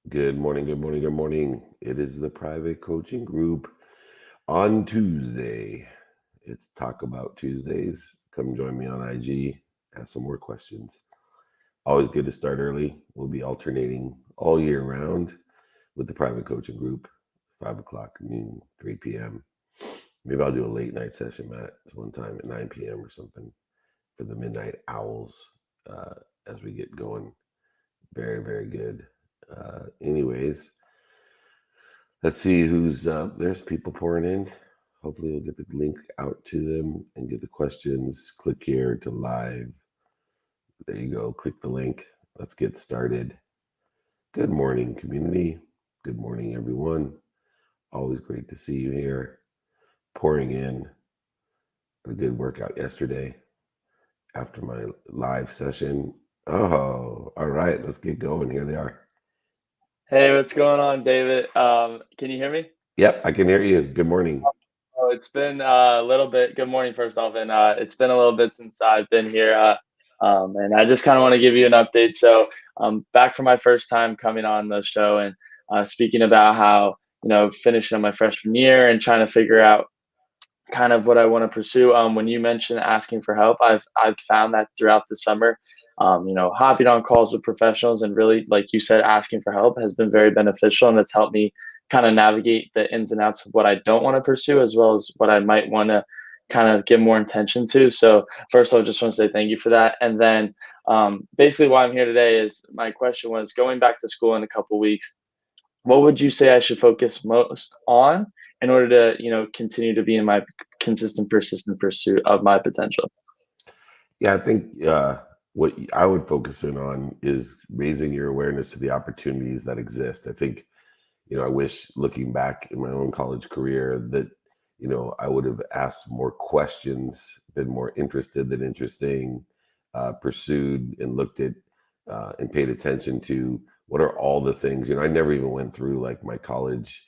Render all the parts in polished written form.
Good morning, good morning, good morning. It is the private coaching group on Tuesday. It's Talk About Tuesdays. Come join me on IG, ask some more questions. Always good to start early. We'll be alternating all year round with the private coaching group, 5 o'clock, noon, 3 p.m. Maybe I'll do a late night session, Matt, one time at 9 p.m. or something for the midnight owls as we get going. Very, very good. Anyways, let's see who's up. There's people pouring in. Hopefully, we'll get the link out to them and get the questions. Click here to live. There you go. Click the link. Let's get started. Good morning, community. Good morning, everyone. Always great to see you here. Pouring in. A good workout yesterday after my live session. Oh, all right. Let's get going. Here they are. Hey, what's going on, David? Can you hear me? Yep, I can hear you. Good morning. Oh, it's been a little bit. Good morning, first off, and it's been a little bit since I've been here, and I just kind of want to give you an update. So, back for my first time coming on the show and speaking about how finishing up my freshman year and trying to figure out kind of what I want to pursue. When you mentioned asking for help, I've found that throughout the summer, hopping on calls with professionals and really, like you said, asking for help has been very beneficial, and it's helped me kind of navigate the ins and outs of what I don't want to pursue, as well as what I might want to kind of give more attention to. So first, I just want to say thank you for that, and then basically why I'm here today is my question was going back to school in a couple weeks. What would you say I should focus most on in order to, continue to be in my consistent, persistent pursuit of my potential? Yeah, I think what I would focus in on is raising your awareness to the opportunities that exist. I think, I wish looking back in my own college career that, I would have asked more questions, been more interested than interesting, pursued and looked at and paid attention to what are all the things. I never even went through like my college,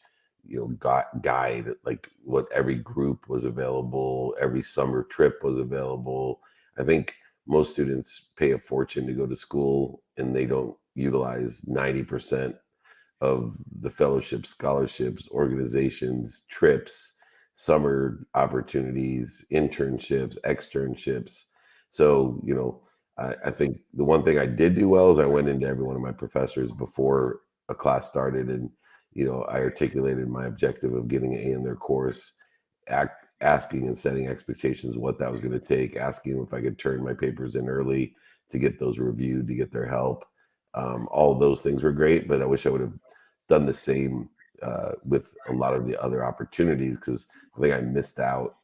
guide, like what every group was available, every summer trip was available. I think most students pay a fortune to go to school and they don't utilize 90% of the fellowships, scholarships, organizations, trips, summer opportunities, internships, externships. So, I think the one thing I did do well is I went into every one of my professors before a class started and, I articulated my objective of getting an A in their course, asking and setting expectations of what that was going to take, asking if I could turn my papers in early to get those reviewed, to get their help. All of those things were great, but I wish I would have done the same with a lot of the other opportunities because I think I missed out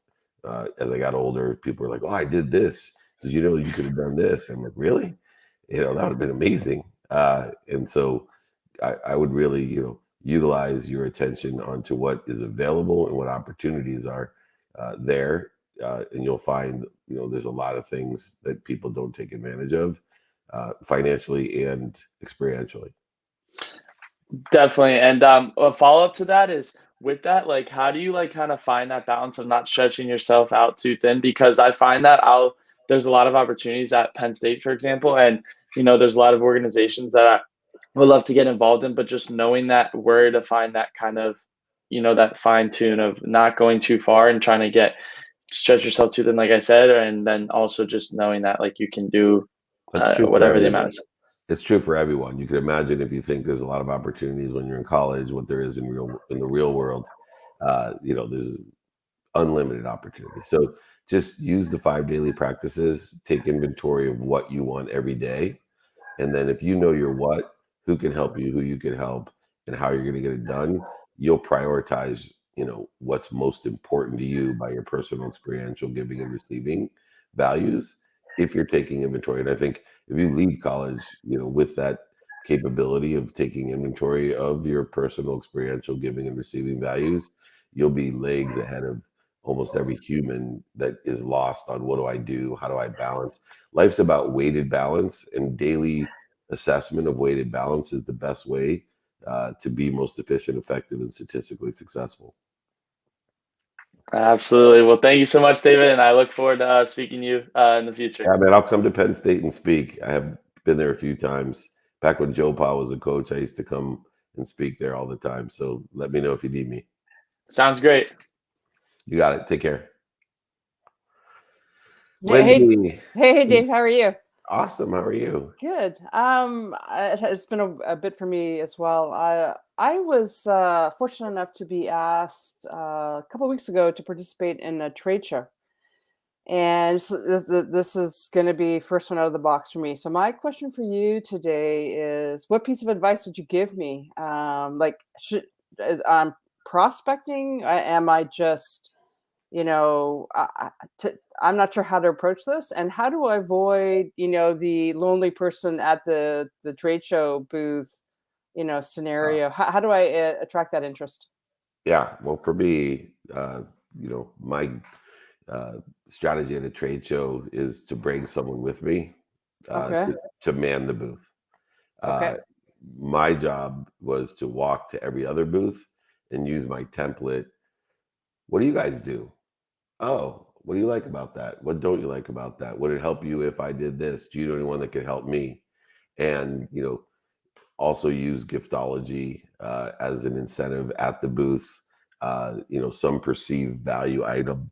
as I got older. People were like, "Oh, I did this. Did you know you could have done this?" I'm like, "Really? That would have been amazing." And so I would really, utilize your attention onto what is available and what opportunities are there, and you'll find, there's a lot of things that people don't take advantage of financially and experientially. Definitely. And a follow up to that is with that, like, how do you like kind of find that balance of not stretching yourself out too thin? Because I find that there's a lot of opportunities at Penn State, for example, and there's a lot of organizations that I would love to get involved in, but just knowing that where to find that kind of, that fine tune of not going too far and trying to stretch yourself too thin, like I said, and then also just knowing that like you can do That's true for whatever the amount everyone. is. It's true for everyone. You can imagine if you think there's a lot of opportunities when you're in college, what there is in the real world. There's unlimited opportunity. So just use the 5 daily practices, take inventory of what you want every day. And then if you know your what, who can help you, who you can help, and how you're going to get it done, you'll prioritize, what's most important to you by your personal experiential giving and receiving values if you're taking inventory. And I think if you leave college, with that capability of taking inventory of your personal experiential giving and receiving values, you'll be legs ahead of almost every human that is lost on what do I do? How do I balance? Life's about weighted balance, and daily assessment of weighted balance is the best way to be most efficient, effective, and statistically successful. Absolutely. Well, thank you so much, David, and I look forward to speaking to you in the future. Yeah, man, I'll come to Penn State and speak. I have been there a few times. Back when Joe Pa was a coach, I used to come and speak there all the time. So let me know if you need me. Sounds great. You got it. Take care. Hey, Wendy. hey, Dave, how are you? Awesome. How are you? Good. It's been a bit for me as well. I was fortunate enough to be asked a couple weeks ago to participate in a trade show, and this is going to be first one out of the box for me. So my question for you today is, what piece of advice would you give me? I'm prospecting? Am I just I'm not sure how to approach this, and how do I avoid, the lonely person at the trade show booth, scenario. How do I attract that interest? Yeah. Well, for me, my strategy at a trade show is to bring someone with me Okay. to man the booth. Okay. My job was to walk to every other booth and use my template. What do you guys do? Oh, what do you like about that? What don't you like about that? Would it help you if I did this? Do you know anyone that could help me? And, also use giftology as an incentive at the booth, some perceived value item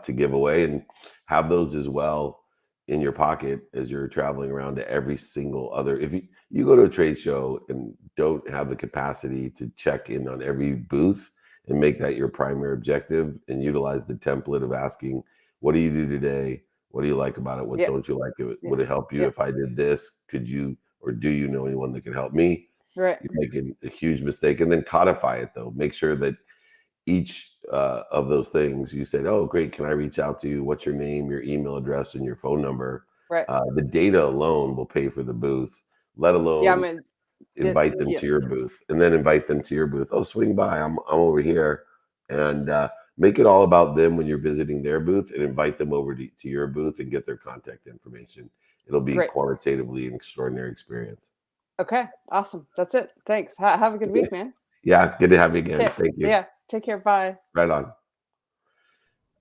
to give away, and have those as well in your pocket as you're traveling around to every single other. If you go to a trade show and don't have the capacity to check in on every booth and make that your primary objective, and utilize the template of asking, what do you do today? What do you like about it? What Yep. don't you like? Would Yeah. it help you Yep. if I did this? Could you, or do you know anyone that can help me? Right. You're making a huge mistake. And then codify it, though. Make sure that each of those things you said, oh, great, can I reach out to you? What's your name, your email address, and your phone number? Right. The data alone will pay for the booth, let Yeah. I alone mean, invite them yeah. to your booth, and then invite them to your booth. Oh, swing by. I'm over here. And make it all about them when you're visiting their booth, and invite them over to your booth and get their contact information. It'll be Great. qualitatively an extraordinary experience. Okay. Awesome. That's it. Thanks. Have a good week, man. Yeah, good to have you again. Okay. Thank you. Yeah. Take care. Bye. Right on.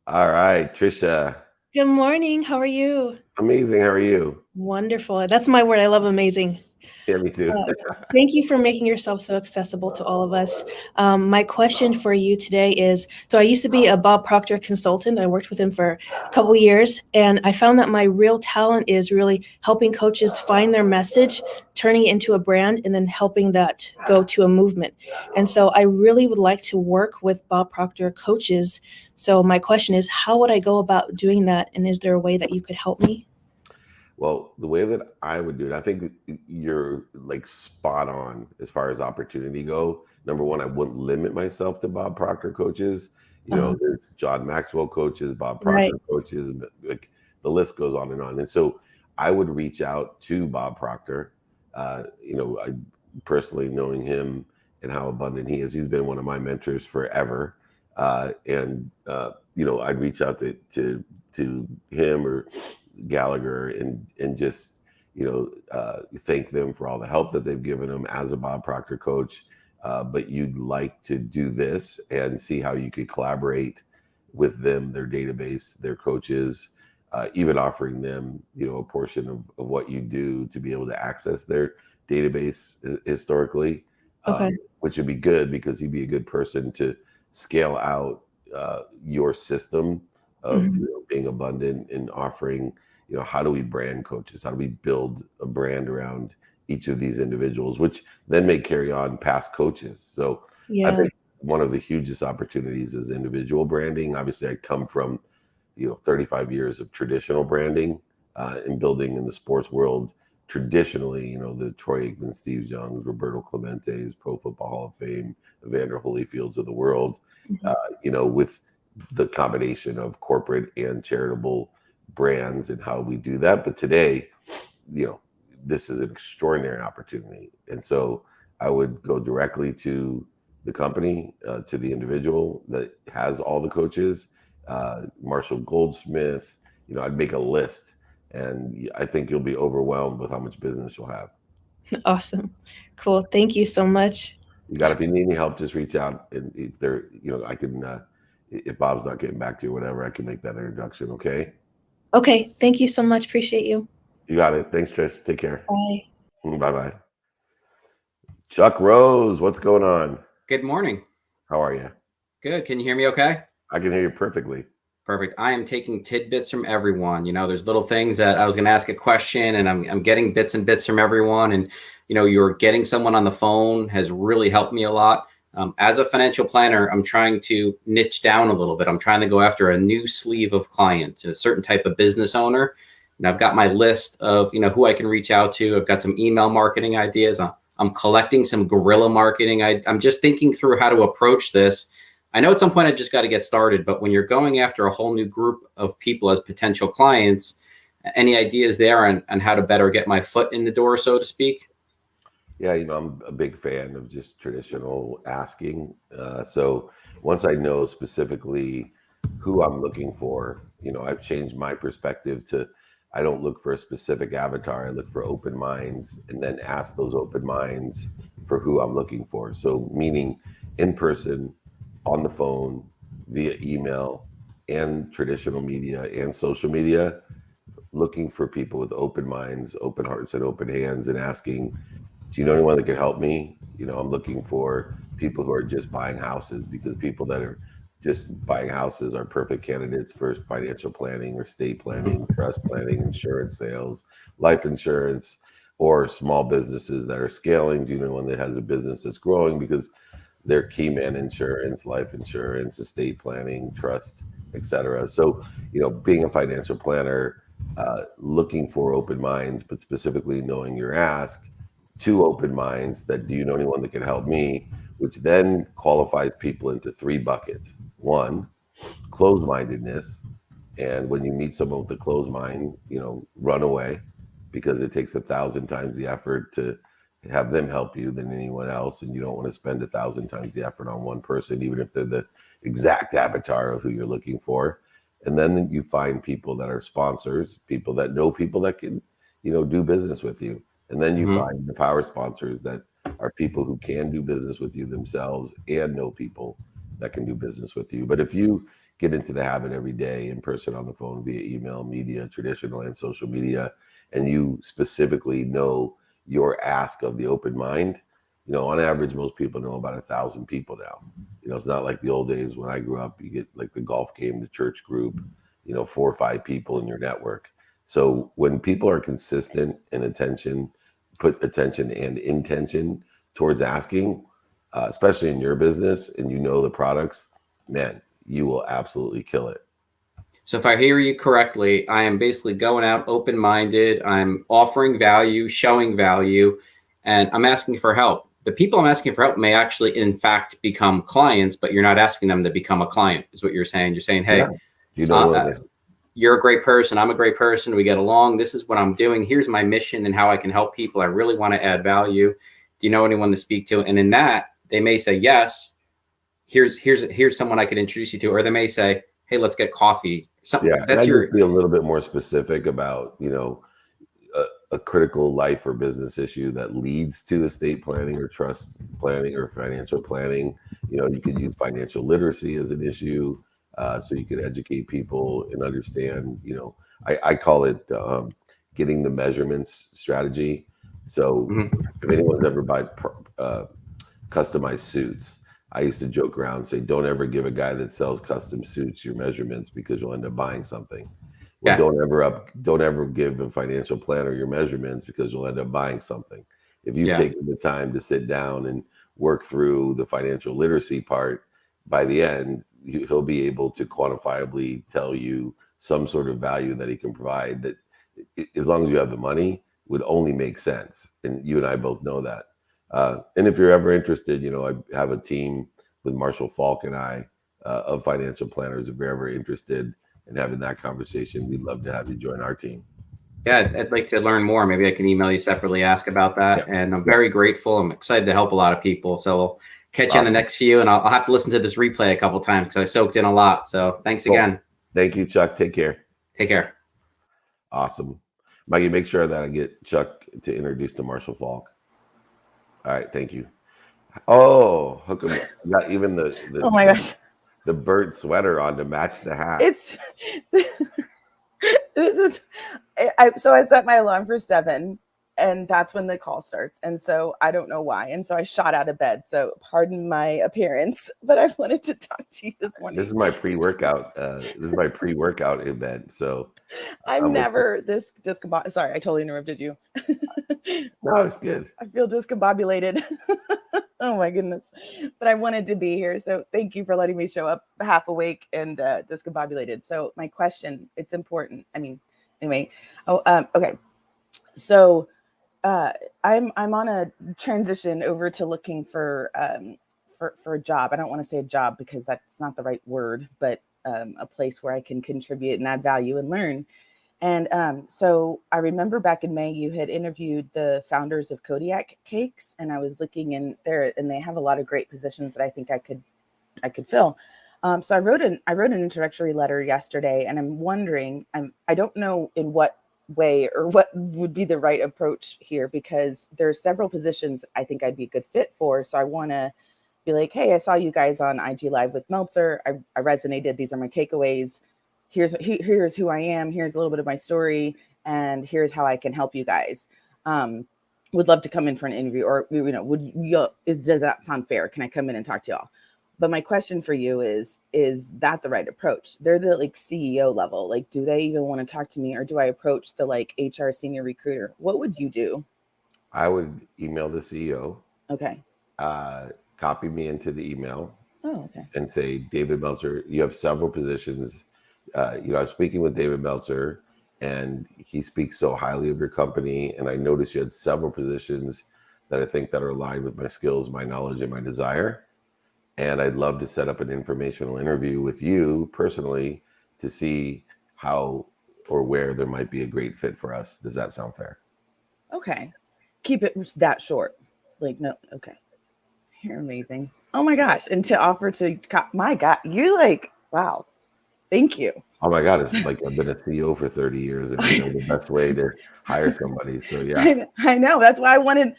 All right, Trisha. Good morning. How are you? Amazing. How are you? Wonderful. That's my word. I love amazing. Yeah, me too. Thank you for making yourself so accessible to all of us. My question for you today is, so I used to be a Bob Proctor consultant. I worked with him for a couple years, and I found that my real talent is really helping coaches find their message, turning it into a brand, and then helping that go to a movement. And so I really would like to work with Bob Proctor coaches. So my question is, how would I go about doing that? And is there a way that you could help me? Well, the way that I would do it, I think that you're like spot on as far as opportunity go. Number one, I wouldn't limit myself to Bob Proctor coaches. There's John Maxwell coaches, Bob Right. Proctor coaches, but like the list goes on and on. And so I would reach out to Bob Proctor. I personally, knowing him and how abundant he is, he's been one of my mentors forever. I'd reach out to him or Gallagher and just thank them for all the help that they've given him as a Bob Proctor coach. But you'd like to do this and see how you could collaborate with them, their database, their coaches, even offering them a portion of what you do to be able to access their database historically. Okay. Which would be good, because he'd be a good person to scale out your system of being abundant and offering, how do we brand coaches? How do we build a brand around each of these individuals, which then may carry on past coaches? So Yeah. I think one of the hugest opportunities is individual branding. Obviously, I come from 35 years of traditional branding and building in the sports world. Traditionally, the Troy Aikman, Steve Youngs, Roberto Clemente's, Pro Football Hall of Fame, Evander Holyfields of the world, with the combination of corporate and charitable brands and how we do that. But today, this is an extraordinary opportunity. And so I would go directly to the company, to the individual that has all the coaches, Marshall Goldsmith. I'd make a list, and I think you'll be overwhelmed with how much business you'll have. Awesome. Cool. Thank you so much. If you need any help, just reach out. And if they're, I can, if Bob's not getting back to you or whatever, I can make that introduction. Okay. Okay. Thank you so much. Appreciate you. You got it. Thanks, Trish. Take care. Bye. Bye-bye. Chuck Rose, what's going on? Good morning. How are you? Good. Can you hear me okay? I can hear you perfectly. Perfect. I am taking tidbits from everyone. There's little things that I was going to ask a question, and I'm getting bits and bits from everyone. And, you're getting someone on the phone has really helped me a lot. As a financial planner, I'm trying to niche down a little bit. I'm trying to go after a new sleeve of clients, a certain type of business owner. And I've got my list of, who I can reach out to. I've got some email marketing ideas. I'm collecting some guerrilla marketing. I'm just thinking through how to approach this. I know at some point I just got to get started, but when you're going after a whole new group of people as potential clients, any ideas there on how to better get my foot in the door, so to speak? Yeah, I'm a big fan of just traditional asking. So once I know specifically who I'm looking for, I've changed my perspective to I don't look for a specific avatar. I look for open minds and then ask those open minds for who I'm looking for. So meaning in person, on the phone, via email, and traditional media and social media, looking for people with open minds, open hearts, and open hands, and asking, do you know anyone that can help me? I'm looking for people who are just buying houses, because people that are just buying houses are perfect candidates for financial planning or estate planning, trust planning, insurance sales, life insurance, or small businesses that are scaling. Do you know anyone that has a business that's growing? Because their key man insurance, life insurance, estate planning, trust, etc. So, being a financial planner, looking for open minds, but specifically knowing your ask, two open minds that do you know anyone that can help me, which then qualifies people into three buckets. One, closed-mindedness. And when you meet someone with a closed mind, run away, because it takes 1,000 times the effort to have them help you than anyone else. And you don't want to spend 1,000 times the effort on one person, even if they're the exact avatar of who you're looking for. And then you find people that are sponsors, people that know people that can, do business with you. And then you find the power sponsors that are people who can do business with you themselves and know people that can do business with you. But if you get into the habit every day, in person, on the phone, via email, media, traditional and social media, and you specifically know your ask of the open mind, on average, most people know about 1,000 people now. It's not like the old days when I grew up, you get like the golf game, the church group, 4 or 5 people in your network. So when people are consistent in attention, put attention and intention towards asking, especially in your business, and the products, man, you will absolutely kill it. So if I hear you correctly, I am basically going out open-minded. I'm offering value, showing value, and I'm asking for help. The people I'm asking for help may actually, in fact, become clients, but you're not asking them to become a client, is what you're saying. You're saying, hey, you're a great person. I'm a great person. We get along. This is what I'm doing. Here's my mission and how I can help people. I really want to add value. Do you know anyone to speak to? And in that, they may say, yes, here's someone I could introduce you to. Or they may say, hey, let's get coffee. Something. Yeah, that's your. Be a little bit more specific about, a critical life or business issue that leads to estate planning or trust planning or financial planning. You could use financial literacy as an issue. So you can educate people and understand, I call it getting the measurements strategy. So if anyone's ever bought customized suits, I used to joke around and say, don't ever give a guy that sells custom suits your measurements, because you'll end up buying something. Well, don't ever give a financial planner your measurements, because you'll end up buying something. If you've taken the time to sit down and work through the financial literacy part, by the end, he'll be able to quantifiably tell you some sort of value that he can provide that, as long as you have the money, would only make sense. And you and I both know that. And if you're ever interested, I have a team with Marshall Falk and I of financial planners. If you're ever interested in having that conversation, we'd love to have you join our team. Yeah, I'd like to learn more. Maybe I can email you separately, ask about that. And I'm very grateful. I'm excited to help a lot of people. So we'll catch you on the next few, and I'll have to listen to this replay a couple of times because I soaked in a lot. So thanks again. Thank you, Chuck. Take care. Take care. Awesome. Mikey, make sure that I get Chuck to introduce to Marshall Falk. All right, thank you. Oh, hook him. Got even the oh my gosh, the bird sweater on to match the hat. It's this is so I set my alarm for 7 And that's when the call starts. And so I don't know why. And so I shot out of bed. So pardon my appearance, but I wanted to talk to you this morning. This is my pre-workout. This is my pre-workout event. So I'm never this discombobulated. Sorry, I totally interrupted you. No, it's good. I feel discombobulated. Oh my goodness. But I wanted to be here. So thank you for letting me show up half awake and discombobulated. So my question, it's important. I mean, anyway. Okay. So I'm on a transition over to looking for a job. I don't want to say a job because that's not the right word, but a place where I can contribute and add value and learn. And so I remember back in May, you had interviewed the founders of Kodiak Cakes, and I was looking in there, and they have a lot of great positions that I think I could fill. So I wrote an introductory letter yesterday, and I'm wondering, I don't know in what way or what would be the right approach here, because there are several positions that I think I'd be a good fit for. So I want to be like, hey, I saw you guys on IG Live with Meltzer. I resonated. These are my takeaways. Here's who I am. Here's a little bit of my story, and here's how I can help you guys. Would love to come in for an interview, or does that sound fair? Can I come in and talk to y'all? But my question for you is that the right approach? They're the like CEO level. Like, do they even want to talk to me, or do I approach the like HR senior recruiter? What would you do? I would email the CEO. Okay. Copy me into the email. Oh, okay. And say, David Meltzer, you have several positions. I was speaking with David Meltzer, and he speaks so highly of your company. And I noticed you had several positions that I think that are aligned with my skills, my knowledge, and my desire. And I'd love to set up an informational interview with you personally to see how or where there might be a great fit for us. Does that sound fair? Okay. Keep it that short. Like, no. Okay. You're amazing. Oh my gosh. And to offer to, my God, you're like, wow. Thank you. Oh my God, it's like I've been a CEO for 30 years, and I know the best way to hire somebody. So yeah. I know. That's why when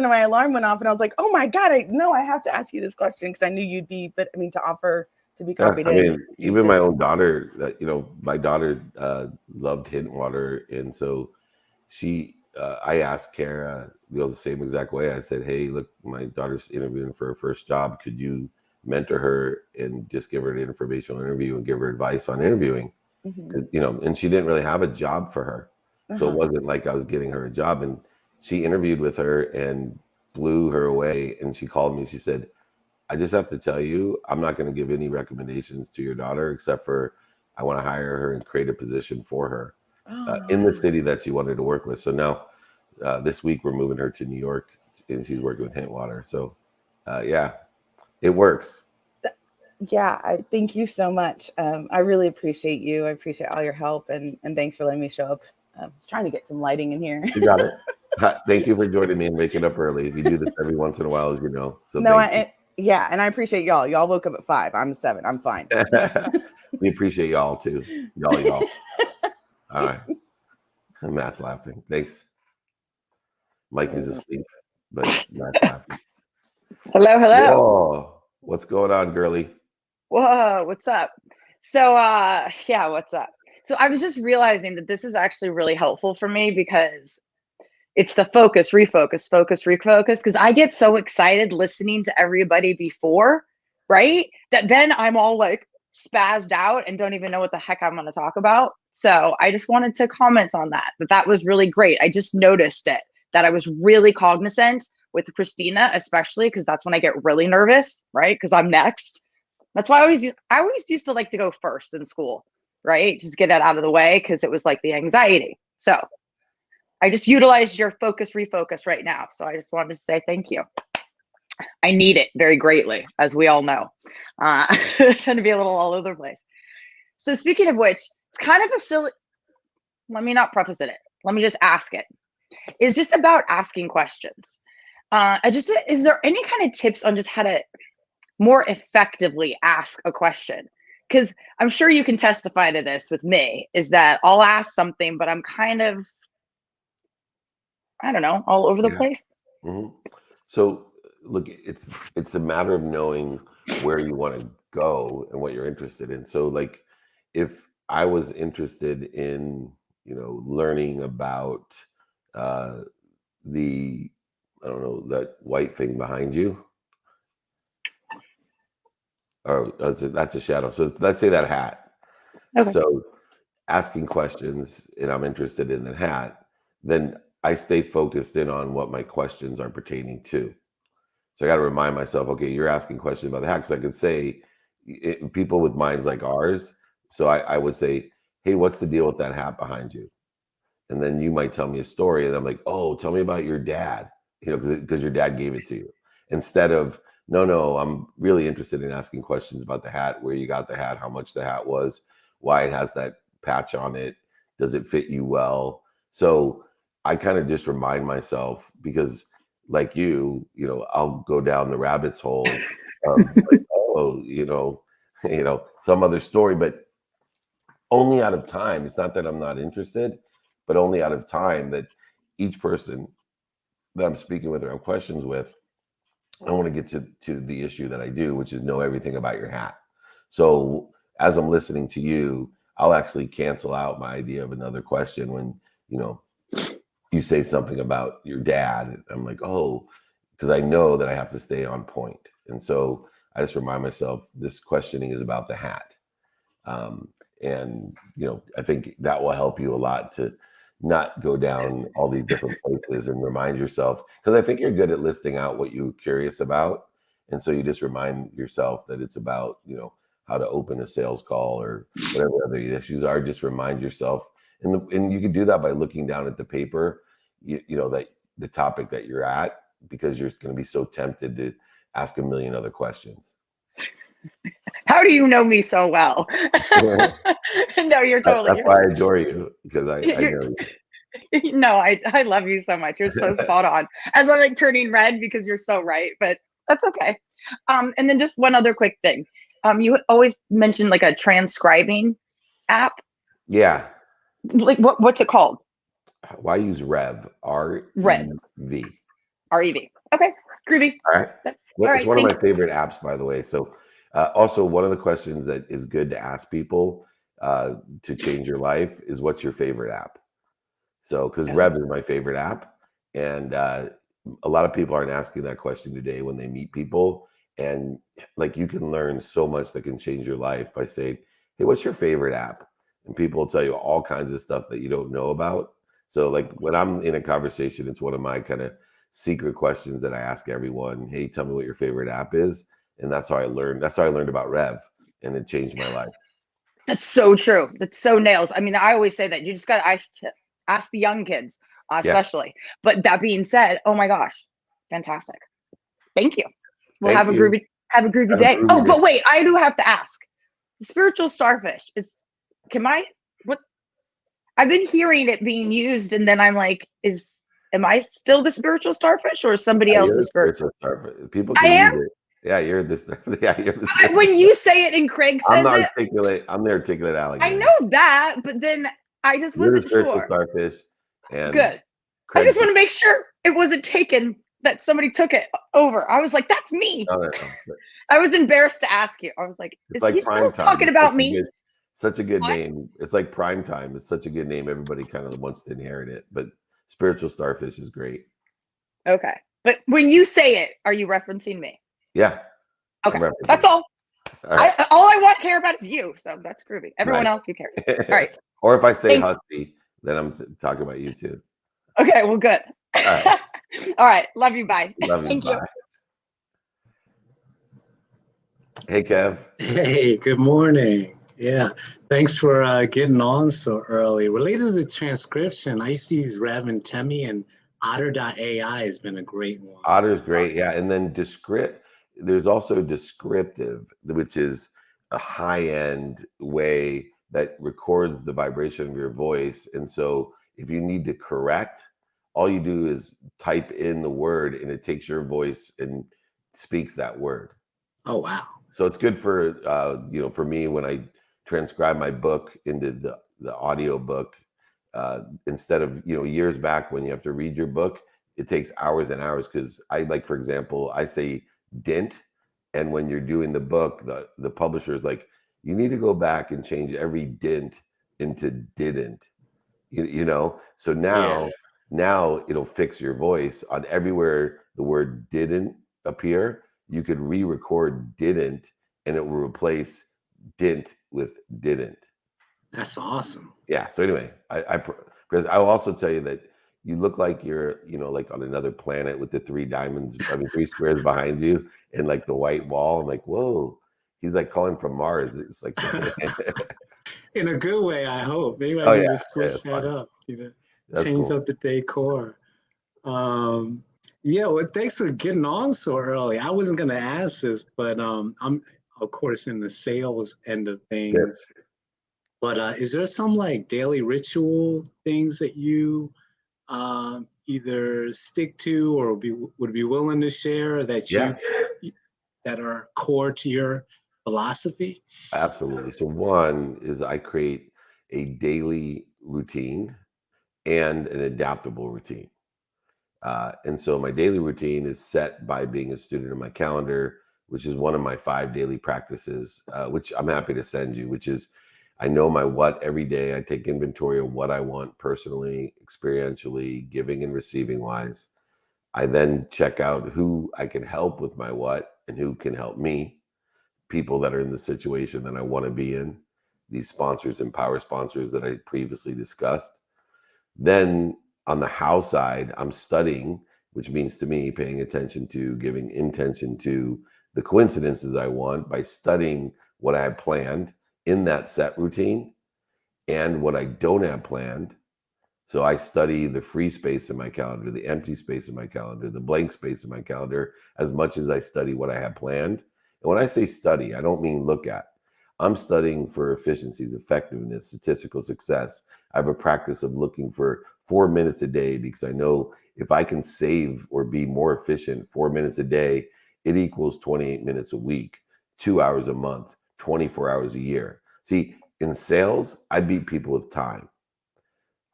my alarm went off and I was like, oh my God, I have to ask you this question, because I knew you'd be, but I mean, to offer to be copied in. I mean, even my own daughter, my daughter loved Hidden Water. And so I asked Kara, the same exact way. I said, hey, look, my daughter's interviewing for her first job. Could you mentor her and just give her an informational interview and give her advice on interviewing? Mm-hmm. And she didn't really have a job for her. So it wasn't like I was getting her a job. And she interviewed with her and blew her away. And she called me. She said, I just have to tell you, I'm not going to give any recommendations to your daughter, except for I want to hire her and create a position for her in the city that she wanted to work with. So now this week we're moving her to New York, and she's working with Hidden Water. So yeah, it works. Yeah, I thank you so much. I really appreciate you. I appreciate all your help, and thanks for letting me show up. I was trying to get some lighting in here. You got it. Thank you for joining me and waking up early. We do this every once in a while, as you know. So and I appreciate y'all. Y'all woke up at 5. I'm 7. I'm fine. We appreciate y'all too. Y'all. All right. Matt's laughing. Thanks. Mike is asleep, but Matt's laughing. Hello. Whoa. What's going on, girly? Whoa, what's up? So, what's up? So I was just realizing that this is actually really helpful for me, because it's the focus, refocus, because I get so excited listening to everybody before, right? That then I'm all like spazzed out and don't even know what the heck I'm going to talk about. So I just wanted to comment on that was really great. I just noticed it, that I was really cognizant with Cristina, especially because that's when I get really nervous, right? Because I'm next. That's why I always used to like to go first in school, right? Just get it out of the way, because it was like the anxiety. So I just utilized your focus, refocus right now. So I just wanted to say thank you. I need it very greatly, as we all know. I tend to be a little all over the place. So speaking of which, it's kind of a silly, let me not preface it. Let me just ask it. It's just about asking questions. Is there any kind of tips on just how to more effectively ask a question? Because I'm sure you can testify to this with me, is that I'll ask something, but I'm kind of, I don't know, all over the place. Mm-hmm. So look, it's a matter of knowing where you want to go and what you're interested in. So like, if I was interested in, learning about I don't know, that white thing behind you. Oh, that's a shadow. So let's say that hat. Okay. So asking questions, and I'm interested in the hat, then I stay focused in on what my questions are pertaining to. So I got to remind myself, okay, you're asking questions about the hat. Because I could say, people with minds like ours. So I would say, hey, what's the deal with that hat behind you? And then you might tell me a story, and I'm like, oh, tell me about your dad, because your dad gave it to you. Instead of, no, I'm really interested in asking questions about the hat, where you got the hat, how much the hat was, why it has that patch on it, does it fit you well? So I kind of just remind myself, because like I'll go down the rabbit's hole of like, oh, some other story, but only out of time. It's not that I'm not interested, but only out of time that each person that I'm speaking with or have questions with, I want to get to the issue that I do, which is know everything about your hat. So as I'm listening to you, I'll actually cancel out my idea of another question when, you say something about your dad. I'm like, oh, because I know that I have to stay on point. And so I just remind myself this questioning is about the hat. And I think that will help you a lot to not go down all these different places, and remind yourself, because I think you're good at listing out what you're curious about. And so you just remind yourself that it's about, how to open a sales call or whatever other issues are. Just remind yourself. And you can do that by looking down at the paper, that the topic that you're at, because you're going to be so tempted to ask a million other questions. How do you know me so well? No, you're totally. That's why I adore you, because I know you. No, I love you so much. You're so spot on. As I'm like turning red because you're so right, but that's okay. And then just one other quick thing. You always mention like a transcribing app. Yeah. Like what's it called? Why use Rev? R-E-V. R-E-V. Okay. Groovy. All right. It's one of my you. favorite apps, by the way. So also one of the questions that is good to ask people to change your life is, what's your favorite app? So, because Rev is my favorite app. And a lot of people aren't asking that question today when they meet people. And like, you can learn so much that can change your life by saying, hey, what's your favorite app? And people will tell you all kinds of stuff that you don't know about. So like, when I'm in a conversation, it's one of my kind of secret questions that I ask everyone. Hey, tell me what your favorite app is. And that's how I learned. That's how I learned about Rev, and it changed my life. That's so true. That's so nails. I mean, I always say that you just got to ask the young kids, especially. Yeah. But that being said, oh my gosh, fantastic. Thank you. We'll have a groovy day. Oh, but wait, I do have to ask. The spiritual starfish what? I've been hearing it being used, and then I'm like, am I still the spiritual starfish, or is somebody else the spiritual starfish? People can use it. Yeah, you're this. Yeah, you're this. When you say it and Craig says I'm the articulate alligator. I know that, but then I just wasn't sure. Spiritual starfish. And good. I just want to make sure it wasn't taken, that somebody took it over. I was like, that's me. No. I was embarrassed to ask you. I was like, is he still talking about me? Such a good name. It's like prime time. It's such a good name. Everybody kind of wants to inherit it. But spiritual starfish is great. Okay. But when you say it, are you referencing me? Yeah. Okay. That's all. All right. All I care about is you. So that's groovy. Everyone else, you care. All right. Or if I say husky, then I'm talking about you too. Okay. Well, good. All right. All right. Love you. Bye. Love you. Thank bye. you. Hey, Kev. Hey, good morning. Yeah, thanks for getting on so early. Related to the transcription, I used to use Rev and Temi, and Otter.ai has been a great one. Otter's great, yeah. And then there's also descriptive, which is a high-end way that records the vibration of your voice. And so if you need to correct, all you do is type in the word, and it takes your voice and speaks that word. Oh, wow. So it's good for, for me when I transcribe my book into the audio book, instead of, years back when you have to read your book, it takes hours and hours. Because for example, I say didn't, and when you're doing the book, the publisher is like, you need to go back and change every didn't into didn't, so now Now it'll fix your voice on everywhere the word didn't appear. You could re-record didn't, and it will replace didn't with didn't. That's awesome. Yeah. So anyway, because I will also tell you that you look like you're, like on another planet with the three diamonds, three squares behind you, and like the white wall. I'm like, whoa, he's like calling from Mars. It's like, In a good way, I hope. Maybe I oh need yeah, to switch it's that fun. up. That's Change cool. up the decor. Yeah, well, thanks for getting on so early. I wasn't gonna ask this, but I'm of course in the sales end of Good. things. But is there some like daily ritual things that you either stick to or would be willing to share that Yeah. that are core to your philosophy? Absolutely. So one is I create a daily routine and an adaptable routine. And so my daily routine is set by being a student of my calendar, which is one of my 5 daily practices, which I'm happy to send you, which is I know my what every day. I take inventory of what I want personally, experientially, giving and receiving wise. I then check out who I can help with my what and who can help me, people that are in the situation that I want to be in, these sponsors and power sponsors that I previously discussed. Then on the how side, I'm studying, which means to me paying attention to, giving intention to the coincidences I want by studying what I have planned in that set routine and what I don't have planned. So I study the free space in my calendar, the empty space in my calendar, the blank space in my calendar, as much as I study what I have planned. And when I say study, I don't mean look at. I'm studying for efficiencies, effectiveness, statistical success. I have a practice of looking for 4 minutes a day because I know if I can save or be more efficient 4 minutes a day, it equals 28 minutes a week, 2 hours a month, 24 hours a year. See, in sales, I beat people with time.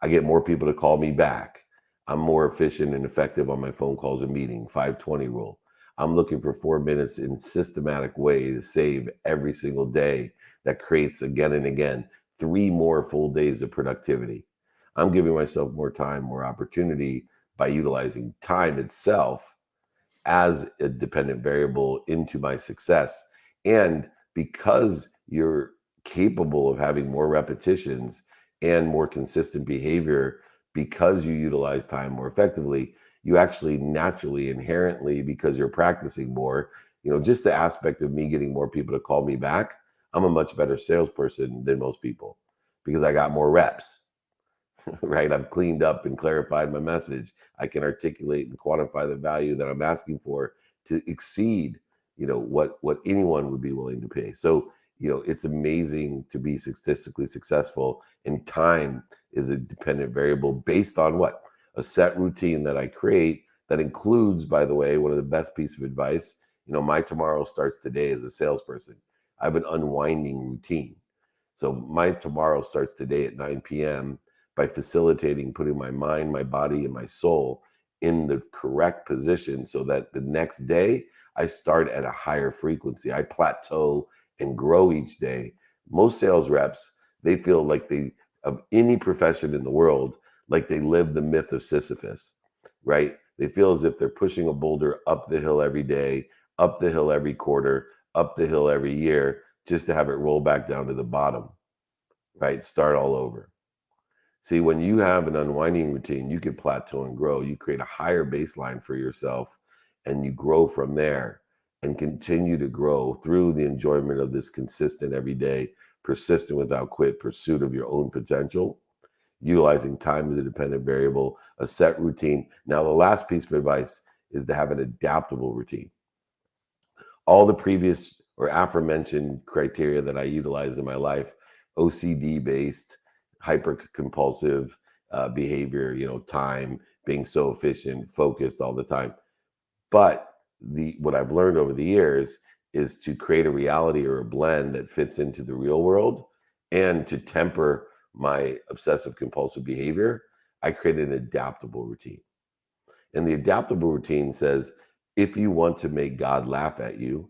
I get more people to call me back. I'm more efficient and effective on my phone calls and meeting, 520 rule. I'm looking for 4 minutes in systematic way to save every single day that creates again and again 3 more full days of productivity. I'm giving myself more time, more opportunity by utilizing time itself as a dependent variable into my success. And because you're capable of having more repetitions and more consistent behavior, because you utilize time more effectively, you actually naturally, inherently, because you're practicing more, just the aspect of me getting more people to call me back, I'm a much better salesperson than most people because I got more reps. Right? I've cleaned up and clarified my message. I can articulate and quantify the value that I'm asking for to exceed, what anyone would be willing to pay. So, it's amazing to be statistically successful, and time is a dependent variable based on what? A set routine that I create that includes, by the way, one of the best pieces of advice, my tomorrow starts today as a salesperson. I have an unwinding routine. So my tomorrow starts today at 9 p.m. by facilitating putting my mind, my body, and my soul in the correct position so that the next day I start at a higher frequency. I plateau and grow each day. Most sales reps, they feel like of any profession in the world, like they live the myth of Sisyphus, right? They feel as if they're pushing a boulder up the hill every day, up the hill every quarter, up the hill every year, just to have it roll back down to the bottom, right? Start all over. See, when you have an unwinding routine, you can plateau and grow. You create a higher baseline for yourself and you grow from there and continue to grow through the enjoyment of this consistent, everyday, persistent without quit pursuit of your own potential, utilizing time as a dependent variable, a set routine. Now, the last piece of advice is to have an adaptable routine. All the previous or aforementioned criteria that I utilize in my life, OCD based, hyper compulsive behavior, time, being so efficient, focused all the time. But what I've learned over the years is to create a reality or a blend that fits into the real world and to temper my obsessive compulsive behavior. I created an adaptable routine. And the adaptable routine says, if you want to make God laugh at you,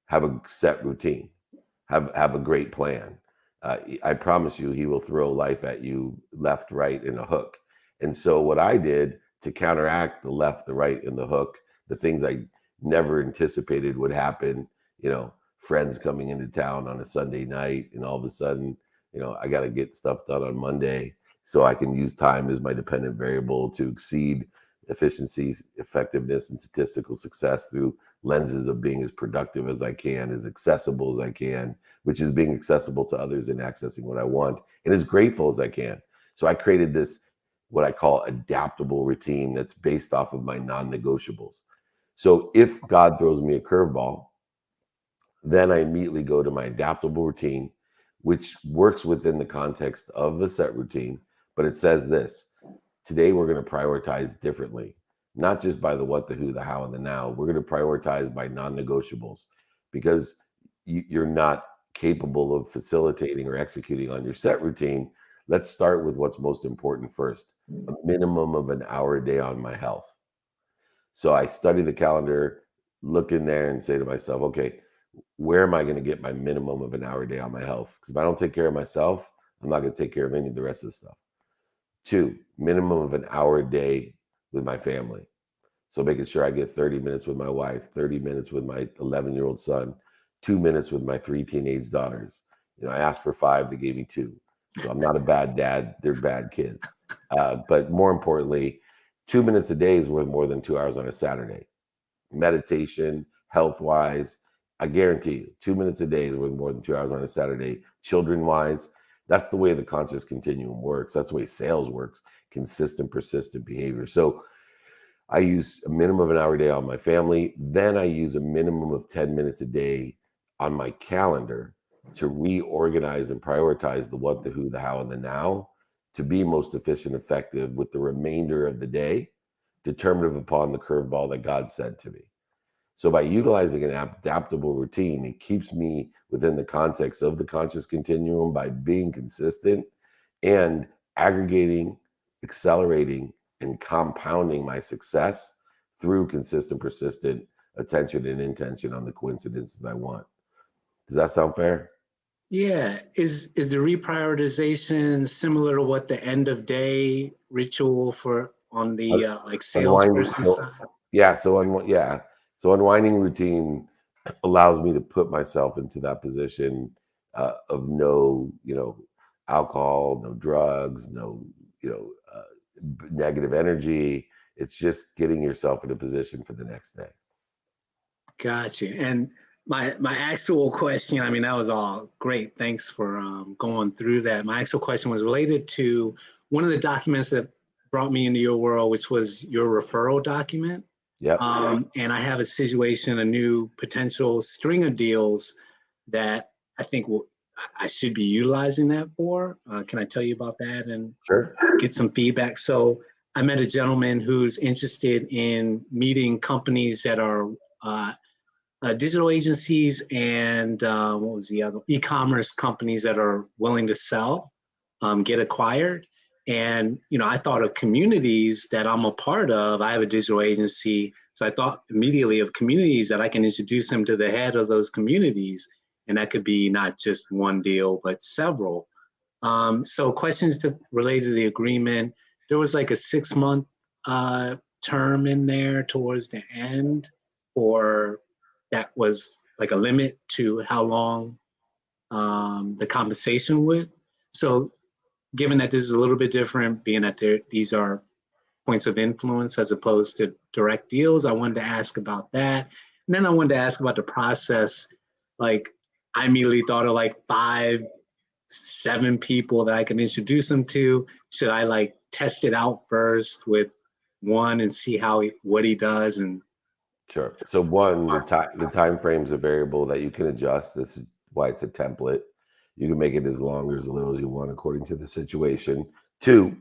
have a set routine, have a great plan. I promise you, he will throw life at you left, right, in a hook. And so what I did to counteract the left, the right, and the hook, the things I never anticipated would happen, friends coming into town on a Sunday night, and all of a sudden, I got to get stuff done on Monday, so I can use time as my dependent variable to exceed efficiency, effectiveness, and statistical success through lenses of being as productive as I can, as accessible as I can, which is being accessible to others and accessing what I want, and as grateful as I can. So I created this, what I call adaptable routine that's based off of my non-negotiables. So if God throws me a curveball, then I immediately go to my adaptable routine, which works within the context of a set routine. But it says this: today we're going to prioritize differently, not just by the what, the who, the how, and the now. We're going to prioritize by non-negotiables, because you're not capable of facilitating or executing on your set routine. Let's start with what's most important first: a minimum of an hour a day on my health. So I study the calendar, look in there and say to myself, okay, where am I going to get my minimum of an hour a day on my health? Because if I don't take care of myself, I'm not going to take care of any of the rest of the stuff. 2, minimum of an hour a day with my family. So making sure I get 30 minutes with my wife, 30 minutes with my 11-year-old son, 2 minutes with my 3 teenage daughters. I asked for 5, they gave me 2. So I'm not a bad dad, they're bad kids. But more importantly, 2 minutes a day is worth more than 2 hours on a Saturday. Meditation, health-wise, I guarantee you, 2 minutes a day is worth more than 2 hours on a Saturday. Children-wise, that's the way the conscious continuum works. That's the way sales works: consistent, persistent behavior. So I use a minimum of an hour a day on my family. Then I use a minimum of 10 minutes a day on my calendar to reorganize and prioritize the what, the who, the how, and the now, to be most efficient, effective with the remainder of the day, determinative upon the curveball that God sent to me. So by utilizing an adaptable routine, it keeps me within the context of the conscious continuum by being consistent and aggregating, accelerating, and compounding my success through consistent, persistent attention and intention on the coincidences I want. Does that sound fair? Yeah. Is the reprioritization similar to what the end of day ritual for on the like salesperson side? So unwinding routine allows me to put myself into that position of no, alcohol, no drugs, no, negative energy. It's just getting yourself in a position for the next day. Gotcha. And my actual question, I mean, that was all great. Thanks for going through that. My actual question was related to one of the documents that brought me into your world, which was your referral document. Yep. And I have a situation, a new potential string of deals that I think I should be utilizing that for. Can I tell you about that and Sure. get some feedback? So I met a gentleman who's interested in meeting companies that are digital agencies and what was the other? E-commerce companies that are willing to sell, get acquired. And, I thought of communities that I'm a part of. I have a digital agency. So I thought immediately of communities that I can introduce them to the head of those communities. And that could be not just one deal, but several. So questions related to the agreement. There was like a 6-month term in there towards the end, or that was like a limit to how long the compensation would. So given that this is a little bit different, being that these are points of influence as opposed to direct deals, I wanted to ask about that. And then I wanted to ask about the process. Like, I immediately thought of like 5, 7 people that I can introduce them to. Should I like test it out first with one and see what he does? And Sure. So one, the time frame is a variable that you can adjust. This is why it's a template. You can make it as long or as little as you want according to the situation. 2,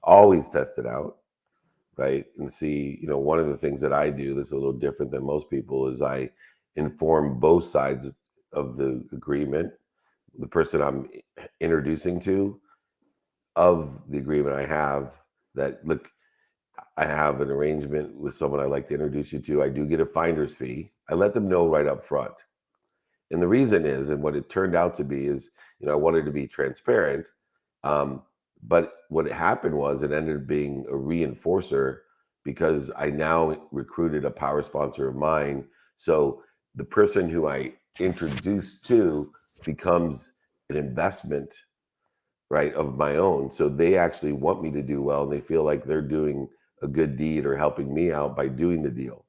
always test it out, right? And see, one of the things that I do that's a little different than most people is I inform both sides of the agreement, the person I'm introducing to, of the agreement I have, that, look, I have an arrangement with someone I'd like to introduce you to. I do get a finder's fee. I let them know right up front. And the reason is, and what it turned out to be is, I wanted to be transparent. But what happened was it ended up being a reinforcer because I now recruited a power sponsor of mine. So the person who I introduced to becomes an investment, right, of my own. So they actually want me to do well, and they feel like they're doing a good deed or helping me out by doing the deal.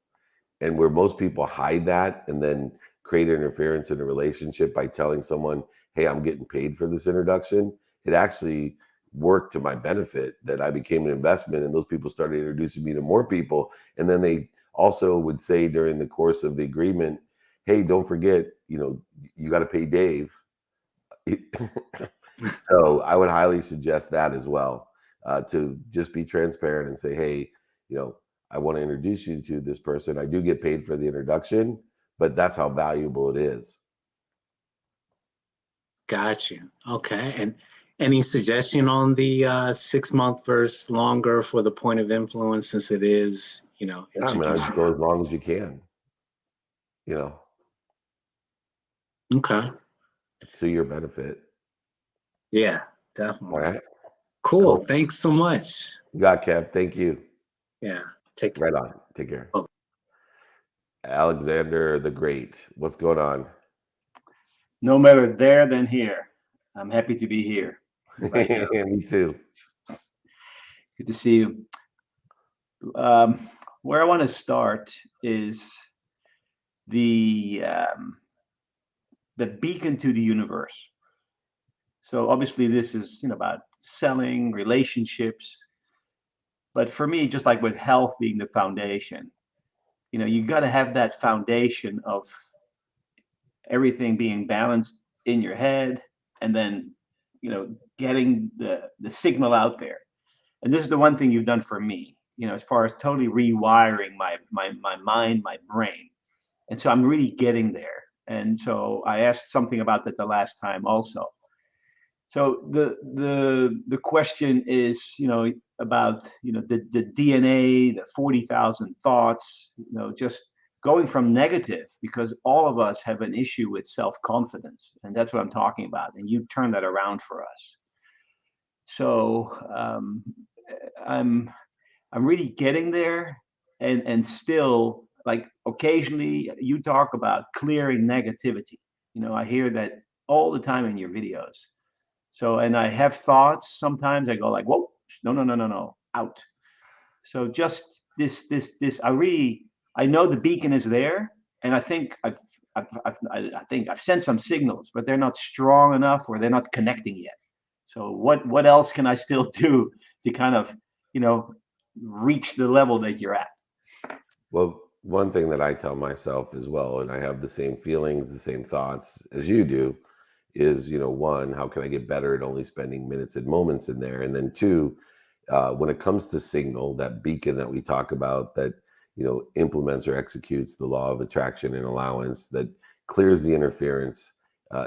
And where most people hide that and then create interference in a relationship by telling someone, hey, I'm getting paid for this introduction, it actually worked to my benefit that I became an investment, and those people started introducing me to more people. And then they also would say during the course of the agreement, hey, don't forget, you got to pay Dave. So I would highly suggest that as well, to just be transparent and say, hey, I want to introduce you to this person. I do get paid for the introduction, but that's how valuable it is. Got you. Okay. And any suggestion on the 6 month versus longer for the point of influence, since it is, Yeah, I mean, I just go as long as you can. Okay. It's to your benefit. Yeah, definitely. All right. Cool. Thanks so much. You got Kev. Thank you. Yeah. Take care. Right on. Take care. Oh. Alexander the Great. What's going on? No better there than here. I'm happy to be here. Right now. Me too. Good to see you. Where I want to start is the beacon to the universe. So obviously this is about selling, relationships, but for me, just like with health being the foundation, you got to have that foundation of everything being balanced in your head, and then getting the signal out there. And this is the one thing you've done for me, as far as totally rewiring my mind, my brain. And so I'm really getting there. And so I asked something about that the last time also. So the question is, about the DNA, the 40,000 thoughts, just going from negative, because all of us have an issue with self-confidence, and that's what I'm talking about. And you turn that around for us. So I'm really getting there, and still, like, occasionally you talk about clearing negativity. I hear that all the time in your videos. So, and I have thoughts. Sometimes I go like, whoa, no, out. So just this, I know the beacon is there, and I think I've sent some signals, but they're not strong enough, or they're not connecting yet. So what else can I still do to kind of, reach the level that you're at? Well, one thing that I tell myself as well, and I have the same feelings, the same thoughts as you do, is, one, how can I get better at only spending minutes and moments in there? And then two, when it comes to signal, that beacon that we talk about, that, implements or executes the law of attraction and allowance, that clears the interference,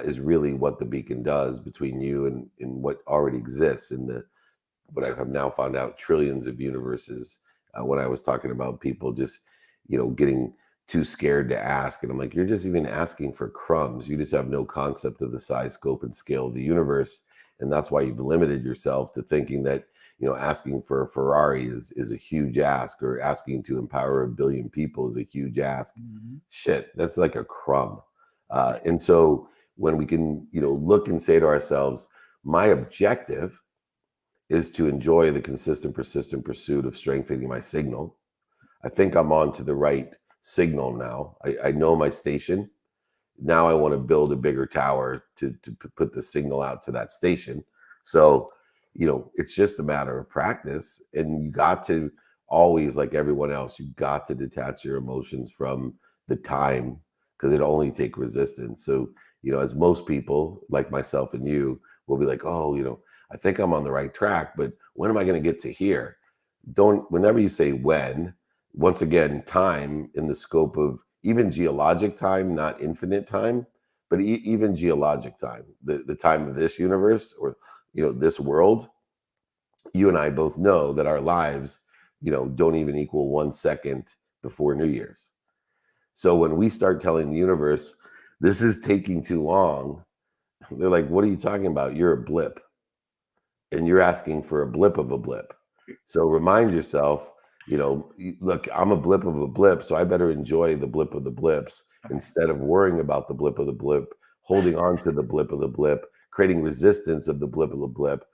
is really what the beacon does between you and what already exists in what I have now found out, trillions of universes. When I was talking about people just, getting too scared to ask, and I'm like, you're just even asking for crumbs. You just have no concept of the size, scope, and scale of the universe, and that's why you've limited yourself to thinking that, asking for a Ferrari is a huge ask, or asking to empower 1 billion people is a huge ask. Mm-hmm. Shit, that's like a crumb. And so when we can, look and say to ourselves, my objective is to enjoy the consistent, persistent pursuit of strengthening my signal. I think I'm on to the right signal now. I know my station. Now I want to build a bigger tower to put the signal out to that station. So, it's just a matter of practice. And you got to always, like everyone else, you got to detach your emotions from the time, because it only take resistance. So, as most people like myself and you will be like, oh, I think I'm on the right track, but when am I going to get to here? Whenever you say when, once again, time in the scope of even geologic time, not infinite time, but even geologic time, the time of this universe, or, this world, you and I both know that our lives, don't even equal 1 second before New Year's. So when we start telling the universe, this is taking too long, they're like, what are you talking about? You're a blip. and you're asking for a blip of a blip. So remind yourself, look, I'm a blip of a blip, so I better enjoy the blip of the blips instead of worrying about the blip of the blip, holding on to the blip of the blip, creating resistance of the blip of the blip.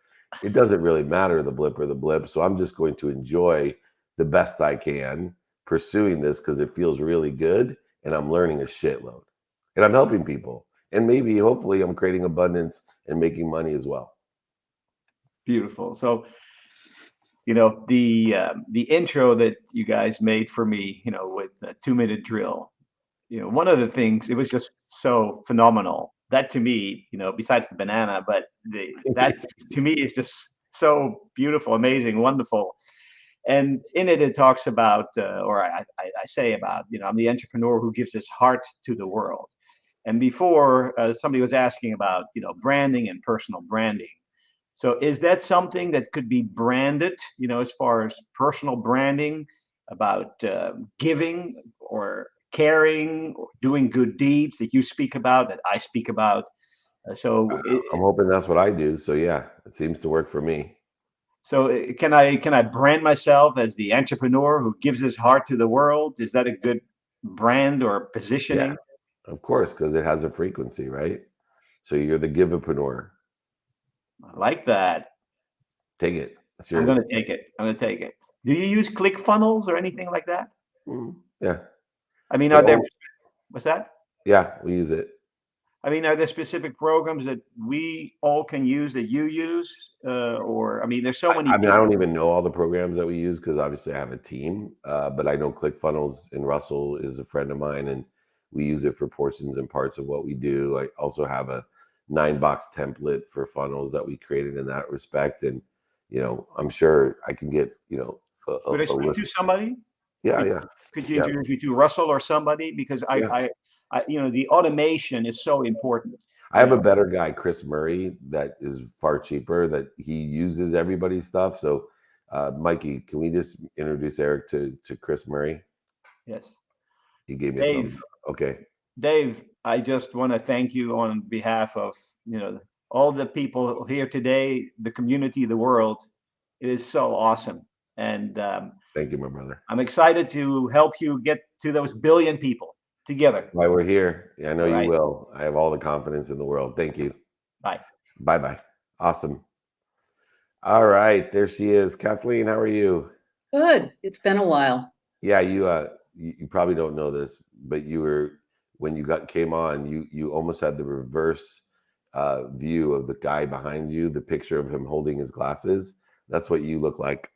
It doesn't really matter, the blip or the blip. So I'm just going to enjoy the best I can pursuing this because it feels really good and I'm learning a shitload and I'm helping people. And maybe, hopefully, I'm creating abundance and making money as well. Beautiful. So, the intro that you guys made for me, with the 2-minute drill, one of the things, it was just so phenomenal. That to me, besides the banana, but that to me is just so beautiful, amazing, wonderful. And in it, it talks about, or I say about, I'm the entrepreneur who gives his heart to the world. And before, somebody was asking about, branding and personal branding. So is that something that could be branded, as far as personal branding, about giving or caring, or doing good deeds that you speak about, that I speak about? I'm hoping that's what I do. So yeah, it seems to work for me. So can I brand myself as the entrepreneur who gives his heart to the world? Is that a good brand or positioning? Yeah, of course, because it has a frequency, right? So you're the giverpreneur. I like that. Take it. That's yours. I'm going to take it. Do you use ClickFunnels or anything like that? Yeah. I mean, are there, what's that? Yeah, we use it. I mean, are there specific programs that we all can use that you use? Or, I mean, there's so many. I don't even know all the programs that we use because obviously I have a team, but I know ClickFunnels, and Russell is a friend of mine, and we use it for portions and parts of what we do. I also have a 9-box template for funnels that we created in that respect. And, I'm sure I can get, Could I speak to somebody? Yeah. Could you introduce me to Russell or somebody? Because I the automation is so important. I have a better guy, Chris Murray, that is far cheaper, that he uses everybody's stuff. So, Mikey, can we just introduce Eric to Chris Murray? Yes. He gave me a thumbs up. Okay. Dave, I just want to thank you on behalf of, all the people here today, the community, the world. It is so awesome. And thank you, my brother. I'm excited to help you get to those billion people together. Why we're here. Yeah, I know you will. I have all the confidence in the world. Thank you. Bye. Bye. Awesome. All right, there she is. Kathleen, how are you? Good. It's been a while. Yeah, you probably don't know this, but when you came on, you almost had the reverse view of the guy behind you, the picture of him holding his glasses. That's what you look like.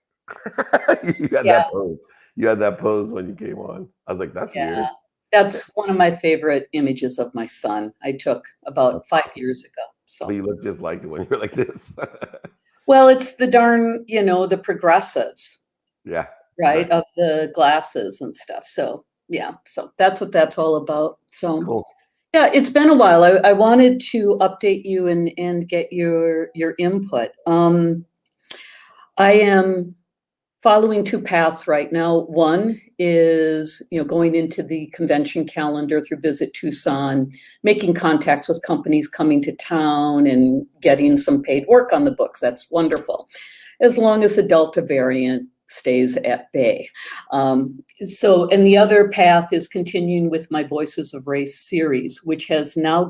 You had that pose. You had that pose when you came on. I was like, that's weird. That's one of my favorite images of my son I took about 5 years ago. So you look just like it when you're like this. Well, it's the darn, the progressives. Yeah. Right. Of the glasses and stuff. So yeah. So that's what that's all about. So cool. Yeah, it's been a while. I wanted to update you and get your input. I am following 2 paths right now. One is, going into the convention calendar through Visit Tucson, making contacts with companies coming to town and getting some paid work on the books. That's wonderful, as long as the Delta variant stays at bay. And the other path is continuing with my Voices of Race series, which has now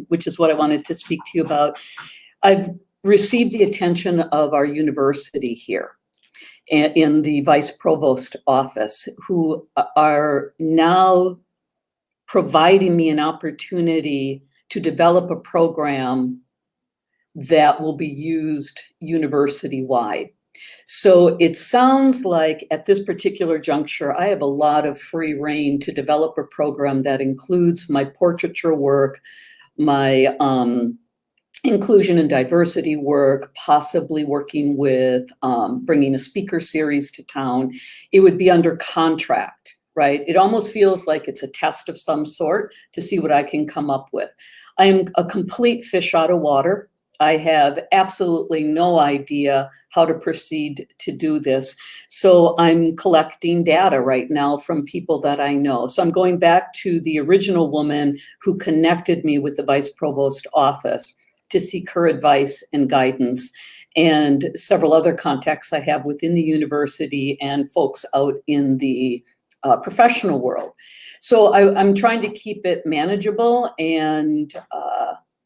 which is what I wanted to speak to you about. I've received the attention of our university here in the vice provost office, who are now providing me an opportunity to develop a program that will be used university-wide. So it sounds like at this particular juncture, I have a lot of free reign to develop a program that includes my portraiture work, my inclusion and diversity work, possibly working with bringing a speaker series to town. It would be under contract, right? It almost feels like it's a test of some sort to see what I can come up with. I am a complete fish out of water. I have absolutely no idea how to proceed to do this. So I'm collecting data right now from people that I know. So I'm going back to the original woman who connected me with the vice provost office to seek her advice and guidance. and several other contacts I have within the university and folks out in the professional world. So I'm trying to keep it manageable, and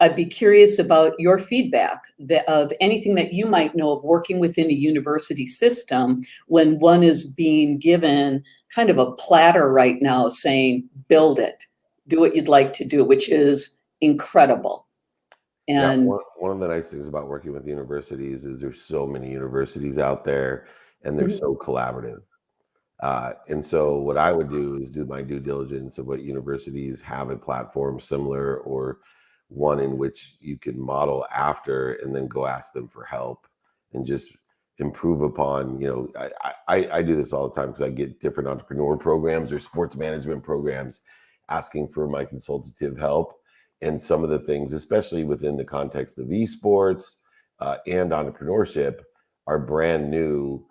I'd be curious about your feedback of anything that you might know of working within a university system when one is being given kind of a platter right now saying, build it, do what you'd like to do, which is incredible. And yeah, one of the nice things about working with universities is there's so many universities out there, and they're so collaborative. And so what I would do is do my due diligence of what universities have a platform similar or one in which you can model after, and then go ask them for help and just improve upon, I do this all the time because I get different entrepreneur programs or sports management programs asking for my consultative help. And some of the things, especially within the context of esports and entrepreneurship, are brand new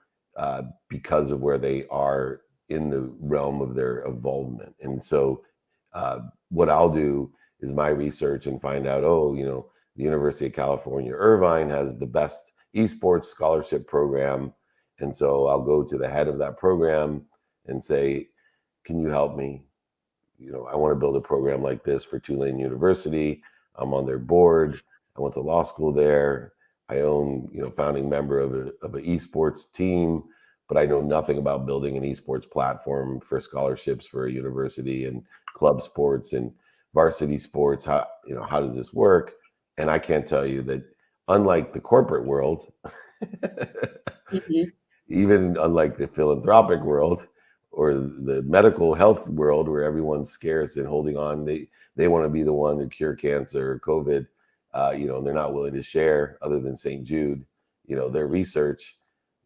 because of where they are in the realm of their involvement. And so what I'll do is my research and find out, the University of California, Irvine has the best esports scholarship program. And so I'll go to the head of that program and say, can you help me? I want to build a program like this for Tulane University. I'm on their board. I went to law school there. I own, founding member of an esports team, but I know nothing about building an esports platform for scholarships for a university and club sports and varsity sports. How does this work? And I can't tell you that, unlike the corporate world, even unlike the philanthropic world or the medical health world where everyone's scarce and holding on, they want to be the one to cure cancer or COVID. And they're not willing to share, other than St. Jude, their research.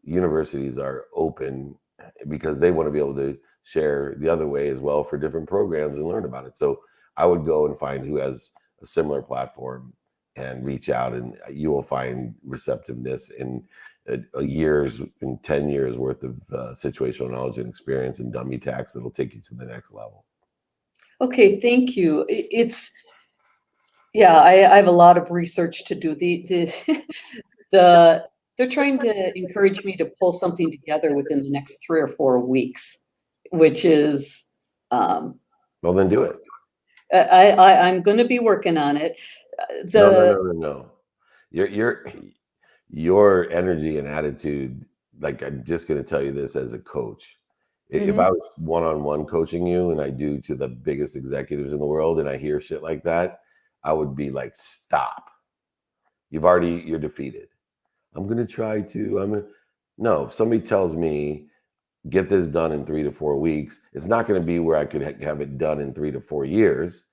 Universities are open because they want to be able to share the other way as well for different programs and learn about it. So I would go and find who has a similar platform and reach out, and you will find receptiveness in a year's, in 10 years worth of situational knowledge and experience and dummy tax that'll take you to the next level. Okay, thank you. I have a lot of research to do. They're trying to encourage me to pull something together within the next 3 or 4 weeks, which is well, then do it. I'm going to be working on it. No. Your energy and attitude, like, I'm just going to tell you this as a coach. If I was one-on-one coaching you, and I do to the biggest executives in the world, and I hear shit like that, I would be like, stop. You're defeated. I'm going to try to, no, if somebody tells me, get this done in 3 to 4 weeks, it's not going to be where I could have it done in 3 to 4 years,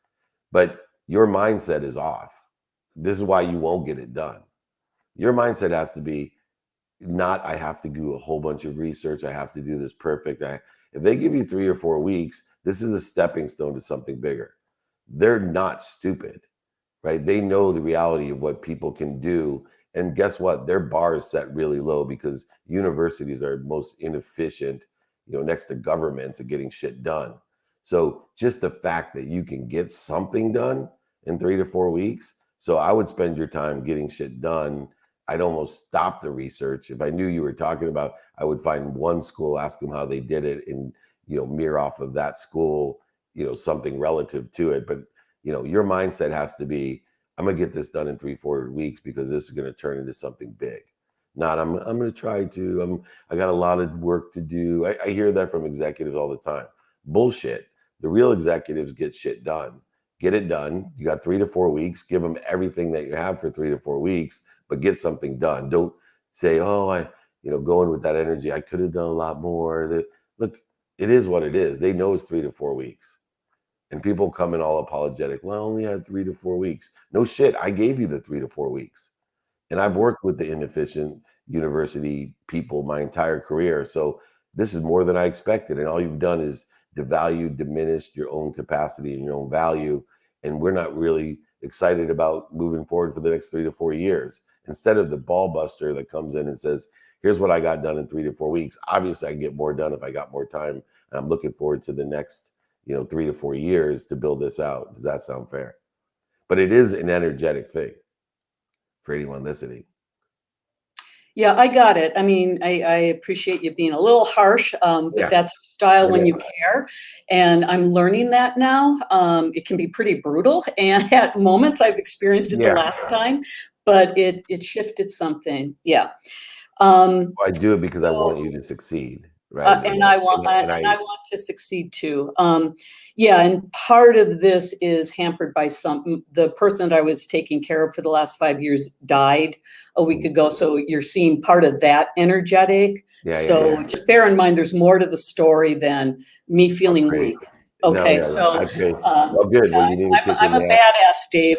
but your mindset is off. This is why you won't get it done. Your mindset has to be not, I have to do a whole bunch of research. I have to do this perfect. If they give you 3 or 4 weeks, this is a stepping stone to something bigger. They're not stupid, right? They know the reality of what people can do. And guess what? Their bar is set really low because universities are most inefficient, next to governments at getting shit done. So just the fact that you can get something done in 3 to 4 weeks. So I would spend your time getting shit done. I'd almost stop the research. If I knew you were talking about, I would find one school, ask them how they did it, and, mirror off of that school, something relative to it. But, your mindset has to be, I'm going to get this done in 3-4 weeks because this is going to turn into something big. Not, I'm going to try to, I got a lot of work to do. I hear that from executives all the time. Bullshit. The real executives get shit done. Get it done. You got 3 to 4 weeks. Give them everything that you have for 3 to 4 weeks, but get something done. Don't say, go in with that energy. I could have done a lot more. Look, it is what it is. They know it's 3 to 4 weeks. And people come in all apologetic. Well, I only had 3 to 4 weeks. No shit. I gave you the 3 to 4 weeks. And I've worked with the inefficient university people my entire career. So this is more than I expected. And all you've done is devalue, diminished your own capacity and your own value. And we're not really excited about moving forward for the next 3 to 4 years. Instead of the ball buster that comes in and says, here's what I got done in 3 to 4 weeks. Obviously, I can get more done if I got more time. And I'm looking forward to the next 3 to 4 years to build this out. Does that sound fair? But it is an energetic thing for anyone listening. Yeah, I got it. I mean, I appreciate you being a little harsh, but Yeah. that's your style I when get you it. care. And I'm learning that now. It can be pretty brutal. And at moments I've experienced it the Yeah. last time, but it shifted something. Yeah. Um, I do it because I so- want you to succeed, right? and I want to succeed too. Yeah, and part of this is hampered by the person that I was taking care of for the last 5 years died a week ago. So you're seeing part of that energetic. So just bear in mind, there's more to the story than me feeling Great. weak. Okay, No, so that's great. Well, good. Well, you need to take I'm a badass, Dave.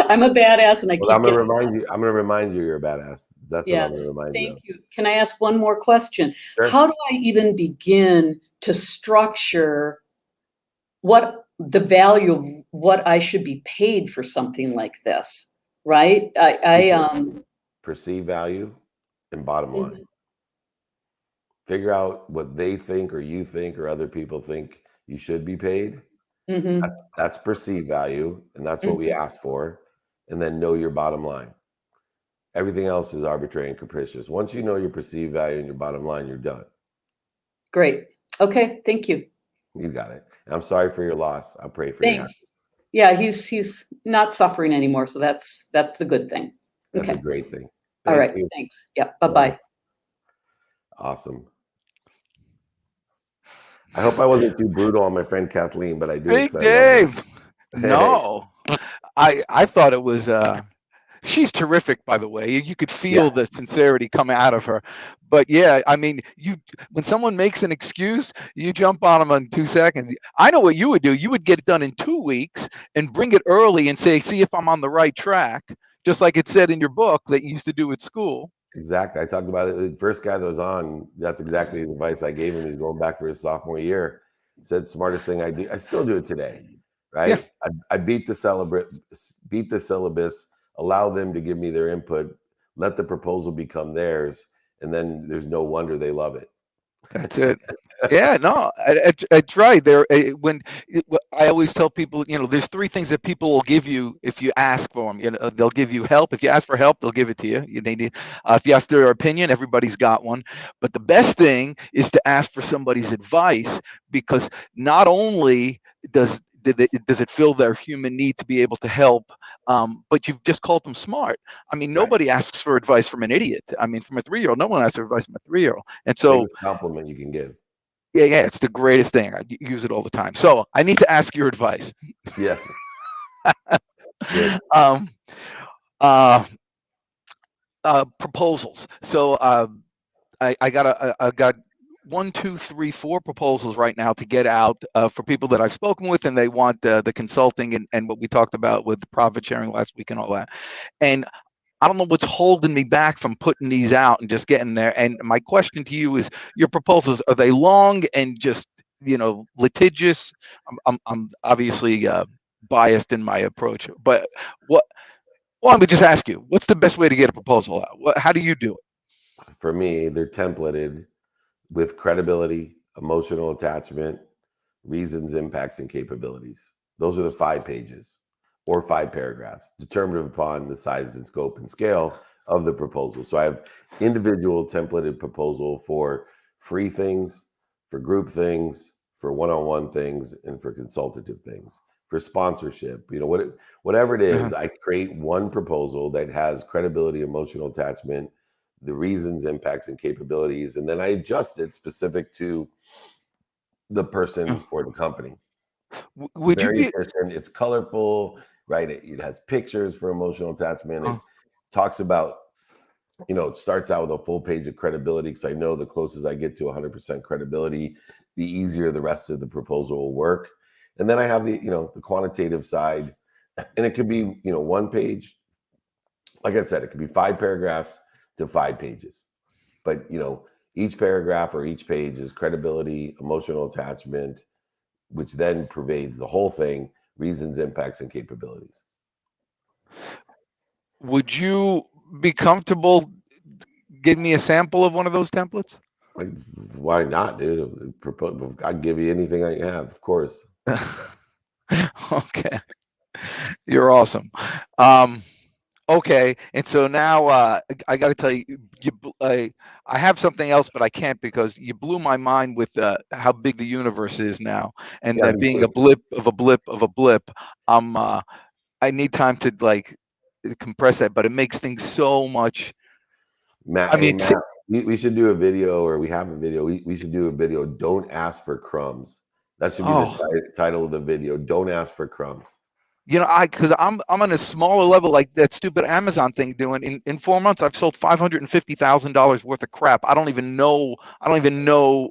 I'm a badass, and I Well, keep I'm gonna getting. remind you. I'm gonna remind you you're a badass. That's Yeah, what I'm gonna remind you of. Thank you. Can I ask one more question? Sure. How do I even begin to structure what the value of what I should be paid for something like this? Right? Perceive value and bottom line. Figure out what they think or you think or other people think you should be paid. Mhm. That's perceived value, and that's what we ask for. And then know your bottom line. Everything else is arbitrary and capricious. Once you know your perceived value and your bottom line, you're done. Great. Okay. Thank you. You got it. And I'm sorry for your loss. I'll pray for you. Thanks. Yeah, he's not suffering anymore, so that's a good thing. That's Okay. a great thing. All right. You. Thanks. Yeah. Bye-bye. Awesome. I hope I wasn't too brutal on my friend Kathleen, but I do. Hey, Dave. No, I thought it was. She's terrific, by the way. You could feel the sincerity come out of her. But yeah, I mean, when someone makes an excuse, you jump on them in 2 seconds. I know what you would do. You would get it done in 2 weeks and bring it early and say, see if I'm on the right track, just like it said in your book that you used to do at school. Exactly. I talked about it. The first guy that was on, that's exactly the advice I gave him. He's going back for his sophomore year. He said, smartest thing I do. I still do it today, right? Yeah. I beat the syllabus, allow them to give me their input, let the proposal become theirs, and then there's no wonder they love it. That's it. Yeah, no, it's right. I always tell people, there's 3 things that people will give you if you ask for them. They'll give you help. If you ask for help, they'll give it to you. If you ask their opinion, everybody's got one. But the best thing is to ask for somebody's advice, because not only does it fill their human need to be able to help, but you've just called them smart. I mean, nobody asks for advice from an idiot. I mean, from a 3-year-old, no one asks for advice from a 3-year-old. And so, biggest compliment you can give. Yeah, it's the greatest thing. I use it all the time. So I need to ask your advice. Yes. Proposals. So I got 1, 2, 3, 4 proposals right now to get out for people that I've spoken with, and they want the consulting and what we talked about with the profit sharing last week and all that. And I don't know what's holding me back from putting these out and just getting there. And my question to you is, your proposals, are they long and just, litigious? I'm obviously biased in my approach, but let me just ask you, what's the best way to get a proposal out? How do you do it? For me, they're templated with credibility, emotional attachment, reasons, impacts, and capabilities. Those are the 5 pages or 5 paragraphs, determined upon the size and scope and scale of the proposal. So I have individual templated proposal for free things, for group things, for one-on-one things, and for consultative things, for sponsorship, whatever it is. I create one proposal that has credibility, emotional attachment, the reasons, impacts, and capabilities, and then I adjust it specific to the person or the company. Would Very you be efficient. It's colorful, right? It has pictures for emotional attachment. It talks about, it starts out with a full page of credibility, because I know the closest I get to 100% credibility, the easier the rest of the proposal will work. And then I have the quantitative side, and it could be, 1 page. Like I said, it could be 5 paragraphs to 5 pages, but each paragraph or each page is credibility, emotional attachment, which then pervades the whole thing, reasons, impacts, and capabilities. Would you be comfortable giving me a sample of one of those templates? Like, why not, dude? I'll give you anything I have, of course. Okay. You're awesome. Okay, and so now I got to tell you, I have something else, but I can't because you blew my mind with how big the universe is now, and Yeah, that me being a too. blip of a blip of a blip. I need time to like compress that, but it makes things so much. Matt, I hey mean, Matt, we should do a video, or we have a video. We should do a video. Don't ask for crumbs. That should be the oh, title of the video. Don't ask for crumbs. you know, because I'm on a smaller level, like that stupid Amazon thing doing. In 4 months, I've sold $550,000 worth of crap. I don't even know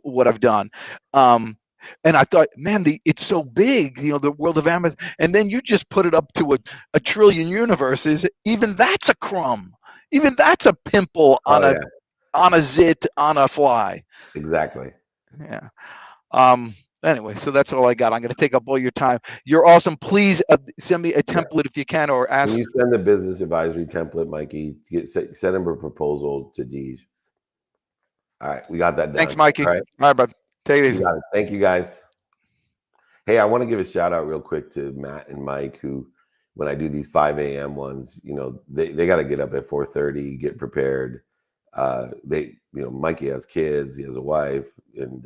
what I've done. And I thought, man, it's so big, the world of Amazon. And then you just put it up to a trillion universes. Even that's a crumb. Even that's a pimple Oh yeah, on a zit on a fly. exactly. Yeah. Anyway, so that's all I got. I'm going to take up all your time. You're awesome. Please send me a Yeah. template if you can, or Can ask. you send the business advisory template, Mikey? Send him a proposal to Deej. All right, we got that done. Thanks, Mikey. All right, All right, bud. Take it you easy. got it. Thank you, guys. Hey, I want to give a shout out real quick to Matt and Mike, who, when I do these 5 a.m. ones, they got to get up at 4:30, get prepared. Mikey has kids, he has a wife, and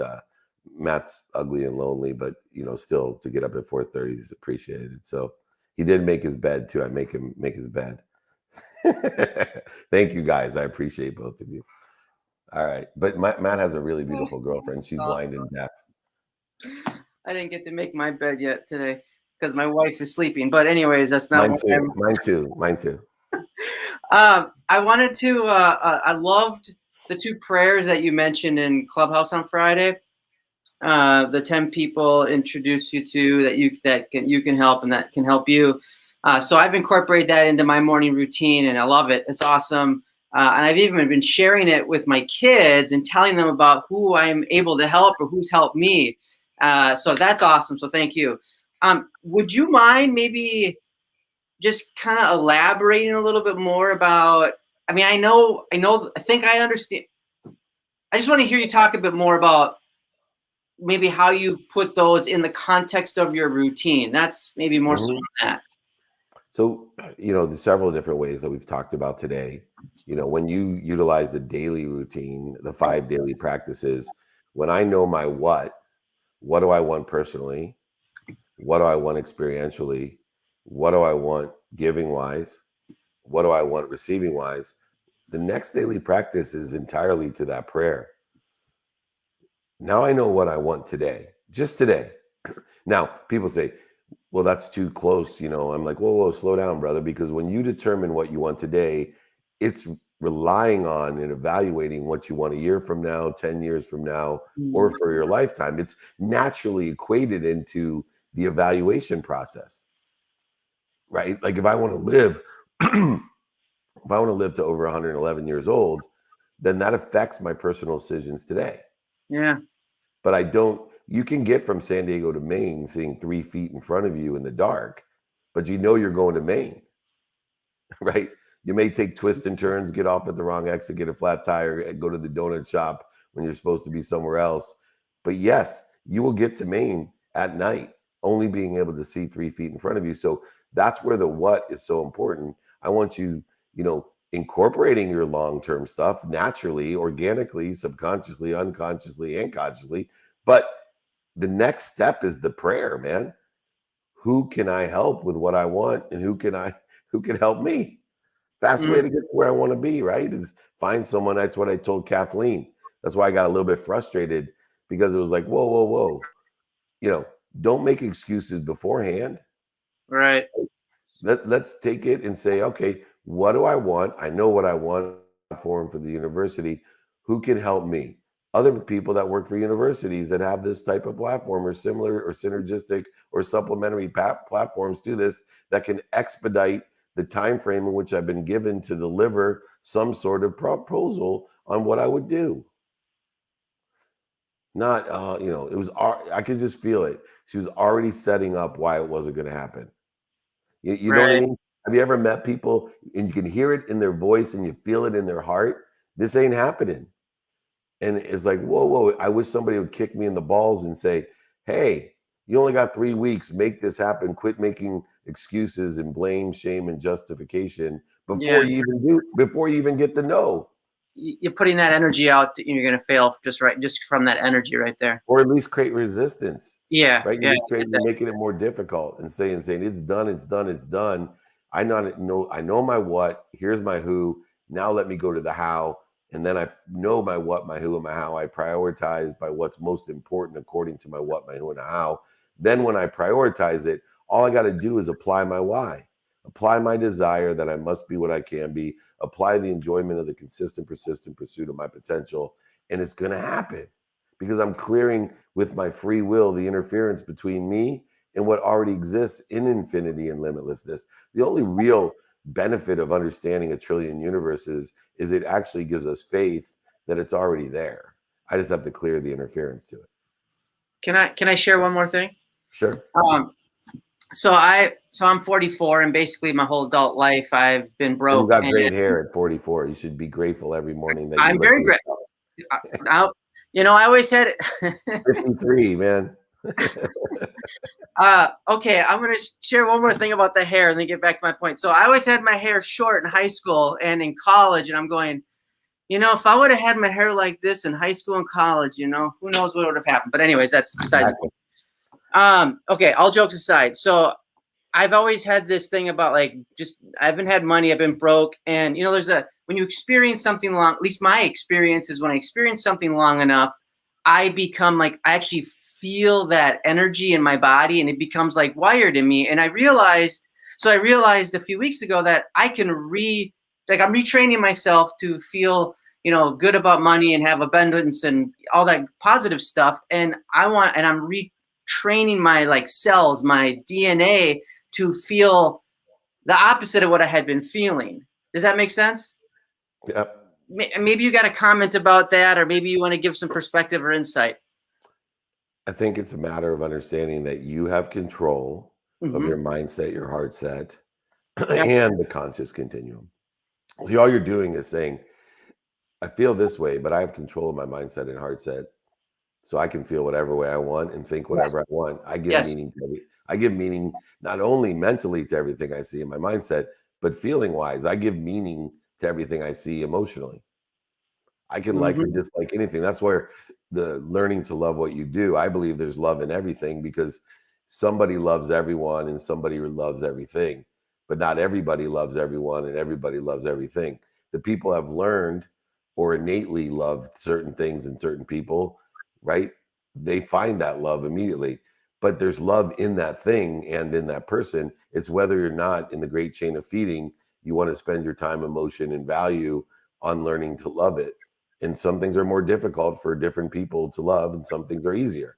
Matt's ugly and lonely, but still to get up at 4:30 is appreciated. So he did make his bed too. I make him make his bed. Thank you guys. I appreciate both of you. All right. But Matt has a really beautiful girlfriend. She's blind and deaf. I didn't get to make my bed yet today because my wife is sleeping. But anyways, that's not Mine too. Mine too. Mine too. I wanted to. I loved the 2 prayers that you mentioned in Clubhouse on Friday. The 10 people introduce you to that you can help and that can help you. So I've incorporated that into my morning routine, and I love it. It's awesome. And I've even been sharing it with my kids and telling them about who I'm able to help or who's helped me. So that's awesome. So thank you. Would you mind maybe just kind of elaborating a little bit more about, I mean, I think I understand. I just want to hear you talk a bit more about maybe how you put those in the context of your routine. That's maybe more so than that. So, there's several different ways that we've talked about today. When you utilize the daily routine, the 5 daily practices, when I know my what do I want personally? What do I want experientially? What do I want giving wise? What do I want receiving wise? The next daily practice is entirely to that prayer. Now I know what I want today, just today. Now, people say, well, that's too close. I'm like, whoa, slow down, brother. Because when you determine what you want today, it's relying on and evaluating what you want a year from now, 10 years from now, or for your lifetime. It's naturally equated into the evaluation process, right? Like if I want to live, to over 111 years old, then that affects my personal decisions today. Yeah. But you can get from San Diego to Maine seeing 3 feet in front of you in the dark, but you're going to Maine, right? You may take twists and turns, get off at the wrong exit, get a flat tire, and go to the donut shop when you're supposed to be somewhere else. But yes, you will get to Maine at night, only being able to see 3 feet in front of you. So that's where the what is so important. I want you, incorporating your long-term stuff naturally, organically, subconsciously, unconsciously, and consciously. But the next step is the prayer, man. Who can I help with what I want, and who can help me? Fast way to get to where I want to be, right? Is find someone. That's what I told Kathleen. That's why I got a little bit frustrated, because it was like, whoa. Don't make excuses beforehand. Right. Let's take it and say, okay, what do I want? I know what I want for the university. Who can help me? Other people that work for universities that have this type of platform, or similar or synergistic or supplementary platforms to this, that can expedite the time frame in which I've been given to deliver some sort of proposal on what I would do. Not, it was, I could just feel it. She was already setting up why it wasn't going to happen. You know what I mean? Have you ever met people and you can hear it in their voice and you feel it in their heart? This ain't happening. And it's like, whoa, I wish somebody would kick me in the balls and say, hey, You only got 3 weeks. Make this happen. Quit making excuses and blame, shame, and justification before you even get the no. You're putting that energy out, you're going to fail just from that energy right there. Or at least create resistance. Yeah. Right. You're making it more difficult and saying it's done, it's done, it's done. I know my what. Here's my who. Now let me go to the how. And then I know my what, my who, and my how. I prioritize by what's most important according to my what, my who, and how. Then when I prioritize it, all I got to do is apply my why. Apply my desire that I must be what I can be. Apply the enjoyment of the consistent, persistent pursuit of my potential. And it's going to happen because I'm clearing with my free will the interference between me and what already exists in infinity and limitlessness. The only real benefit of understanding a trillion universes is it actually gives us faith that it's already there. I just have to clear the interference to it. Can I share one more thing? Sure. So I'm 44, and basically my whole adult life I've been broke. You got great hair at 44. You should be grateful every morning that I'm very grateful. I always had it. 53, man. Okay, I'm going to share one more thing about the hair and then get back to my point. So I always had my hair short in high school and in college, and I'm going, if I would have had my hair like this in high school and college, who knows what would have happened. But anyways, that's besides the point. Okay, all jokes aside. So I've always had this thing about I haven't had money, I've been broke. And when you experience something long, at least my experience is when I experience something long enough, I become I actually feel that energy in my body and it becomes wired in me. And I realized a few weeks ago that I can I'm retraining myself to feel, good about money and have abundance and all that positive stuff. And I'm retraining my cells, my DNA to feel the opposite of what I had been feeling. Does that make sense? Yep. Maybe you got a comment about that, or maybe you want to give some perspective or insight. I think it's a matter of understanding that you have control of your mindset, your heart set, and the conscious continuum. See, all you're doing is saying, I feel this way, but I have control of my mindset and heart set. So I can feel whatever way I want and think whatever I want. I give meaning to it. I give meaning not only mentally to everything I see in my mindset, but feeling wise. I give meaning to everything I see emotionally. I can like or dislike anything. That's where the learning to love what you do. I believe there's love in everything because somebody loves everyone and somebody loves everything, but not everybody loves everyone and everybody loves everything. The people have learned or innately love certain things and certain people, right? They find that love immediately, but there's love in that thing and in that person. It's whether or not in the great chain of feeding, you want to spend your time, emotion, and value on learning to love it. And some things are more difficult for different people to love and some things are easier.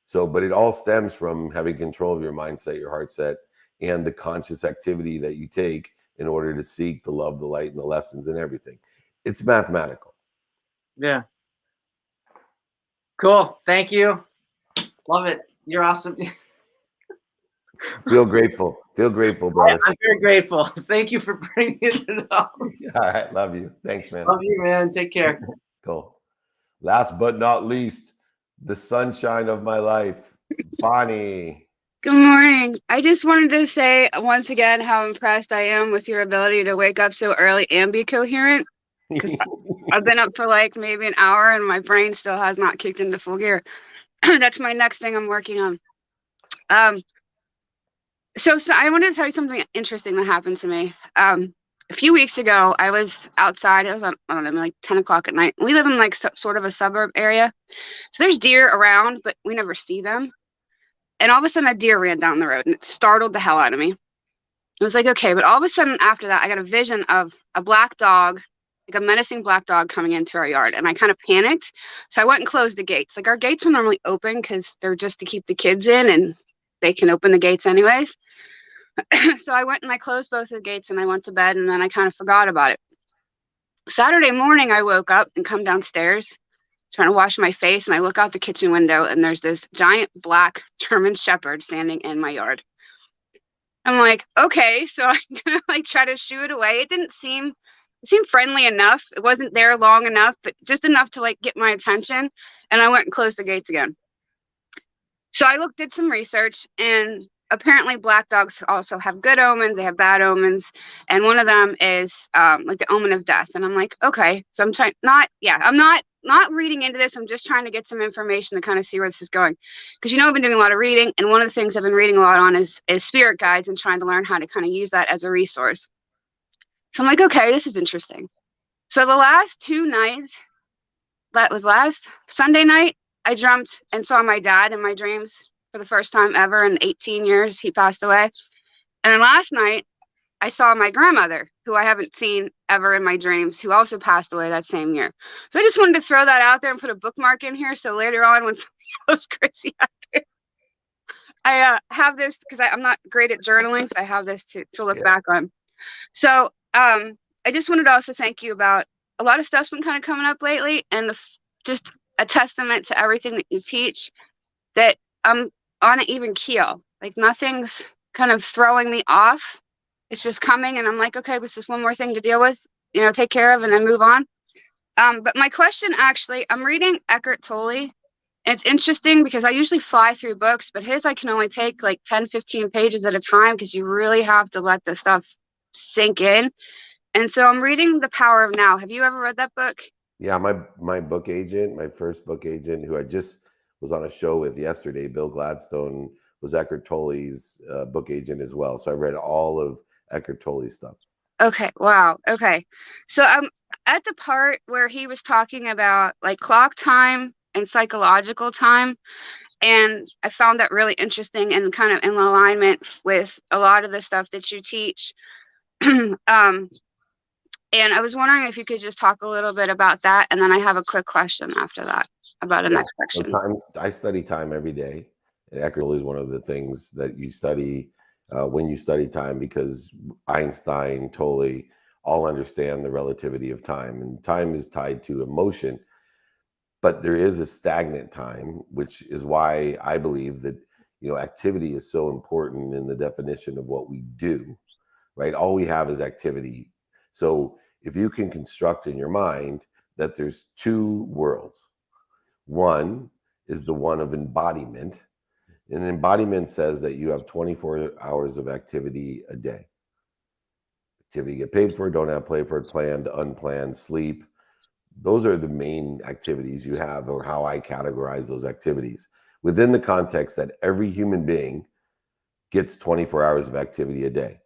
So, but it all stems from having control of your mindset, your heart set, and the conscious activity that you take in order to seek the love, the light, and the lessons and everything. It's mathematical. Yeah. Cool. Thank you. Love it. You're awesome. Feel grateful. Feel grateful, brother. I'm very grateful. Thank you for bringing it up. All right. Love you. Thanks, man. Love you, man. Take care. Cool. Last but not least, the sunshine of my life, Bonnie. Good morning. I just wanted to say once again how impressed I am with your ability to wake up so early and be coherent. Because I've been up for maybe an hour and my brain still has not kicked into full gear. That's my next thing I'm working on. So I wanted to tell you something interesting that happened to me. A few weeks ago, I was outside. It was I don't know, 10 o'clock at night. We live in sort of a suburb area. So there's deer around, but we never see them. And all of a sudden a deer ran down the road and it startled the hell out of me. I was like, okay, but all of a sudden after that, I got a vision of a black dog, a menacing black dog coming into our yard. And I kind of panicked. So I went and closed the gates. Our gates are normally open because they're just to keep the kids in and they can open the gates anyways. So I went and I closed both of the gates and I went to bed and then I kind of forgot about it. Saturday morning, I woke up and come downstairs trying to wash my face and I look out the kitchen window and there's this giant black German Shepherd standing in my yard. I'm like, okay, so I'm gonna try to shoo it away. It seemed friendly enough. It wasn't there long enough, but just enough to get my attention. And I went and closed the gates again. So I did some research, and apparently black dogs also have good omens, they have bad omens, and one of them is like the omen of death. And I'm like, okay, so I'm not reading into this. I'm just trying to get some information to kind of see where this is going, because I've been doing a lot of reading, and one of the things I've been reading a lot on is spirit guides and trying to learn how to kind of use that as a resource. So I'm like, okay, this is interesting. So the last 2 nights, that was last Sunday night, I dreamt and saw my dad in my dreams for the first time ever in 18 years. He passed away. And then last night, I saw my grandmother, who I haven't seen ever in my dreams, who also passed away that same year. So I just wanted to throw that out there and put a bookmark in here, so later on when something goes crazy out there, I have this, because I'm not great at journaling, so I have this to look back on. So I just wanted to also thank you about a lot of stuff's been kind of coming up lately, and just a testament to everything that you teach, that I'm on an even keel. Like nothing's kind of throwing me off. It's just coming, and I'm like, okay, it's just one more thing to deal with, take care of, and then move on. But my question, actually, I'm reading Eckhart Tolle, and it's interesting because I usually fly through books, but his I can only take like 10, 15 pages at a time, because you really have to let the stuff sink in. And so I'm reading The Power of Now. Have you ever read that book? Yeah, my book agent, my first book agent, who I just was on a show with yesterday, Bill Gladstone, was Eckhart Tolle's book agent as well. So I read all of Eckhart Tolle's stuff. Okay, wow. Okay. So I'm at the part where he was talking about like clock time and psychological time. And I found that really interesting and kind of in alignment with a lot of the stuff that you teach. And I was wondering if you could just talk a little bit about that. And then I have a quick question after that about the next section. I study time every day. And Eckhart Tolle is one of the things that you study when you study time, because Einstein, Tolle all understand the relativity of time. And time is tied to emotion. But there is a stagnant time, which is why I believe that activity is so important in the definition of what we do, right? All we have is activity. So if you can construct in your mind that there's 2 worlds, one is the one of embodiment, and embodiment says that you have 24 hours of activity a day. Activity you get paid for, don't have play for it, planned, unplanned, sleep. Those are the main activities you have, or how I categorize those activities within the context that every human being gets 24 hours of activity a day.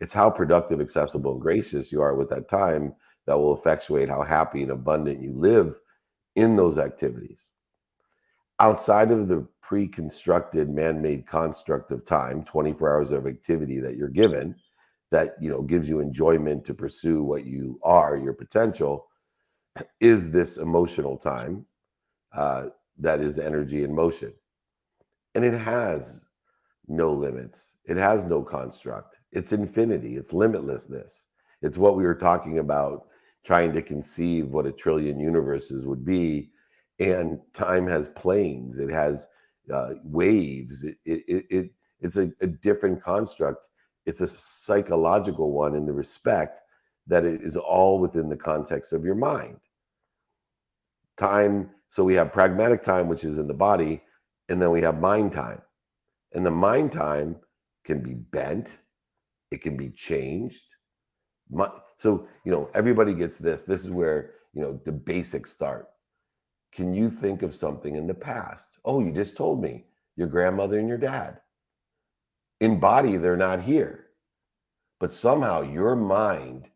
It's how productive, accessible, and gracious you are with that time that will effectuate how happy and abundant you live in those activities. Outside of the pre-constructed man-made construct of time, 24 hours of activity that you're given, that gives you enjoyment to pursue what you are, your potential, is this emotional time that is energy in motion. And it has no limits. It has no construct. It's infinity. It's limitlessness. It's what we were talking about, trying to conceive what a trillion universes would be. And time has planes. It has waves. It's a different construct. It's a psychological one in the respect that it is all within the context of your mind. Time. So we have pragmatic time, which is in the body, and then we have mind time. And the mind time can be bent. It can be changed. So, everybody gets this. This is where, the basics start. Can you think of something in the past? Oh, you just told me your grandmother and your dad. In body, they're not here. But somehow your mind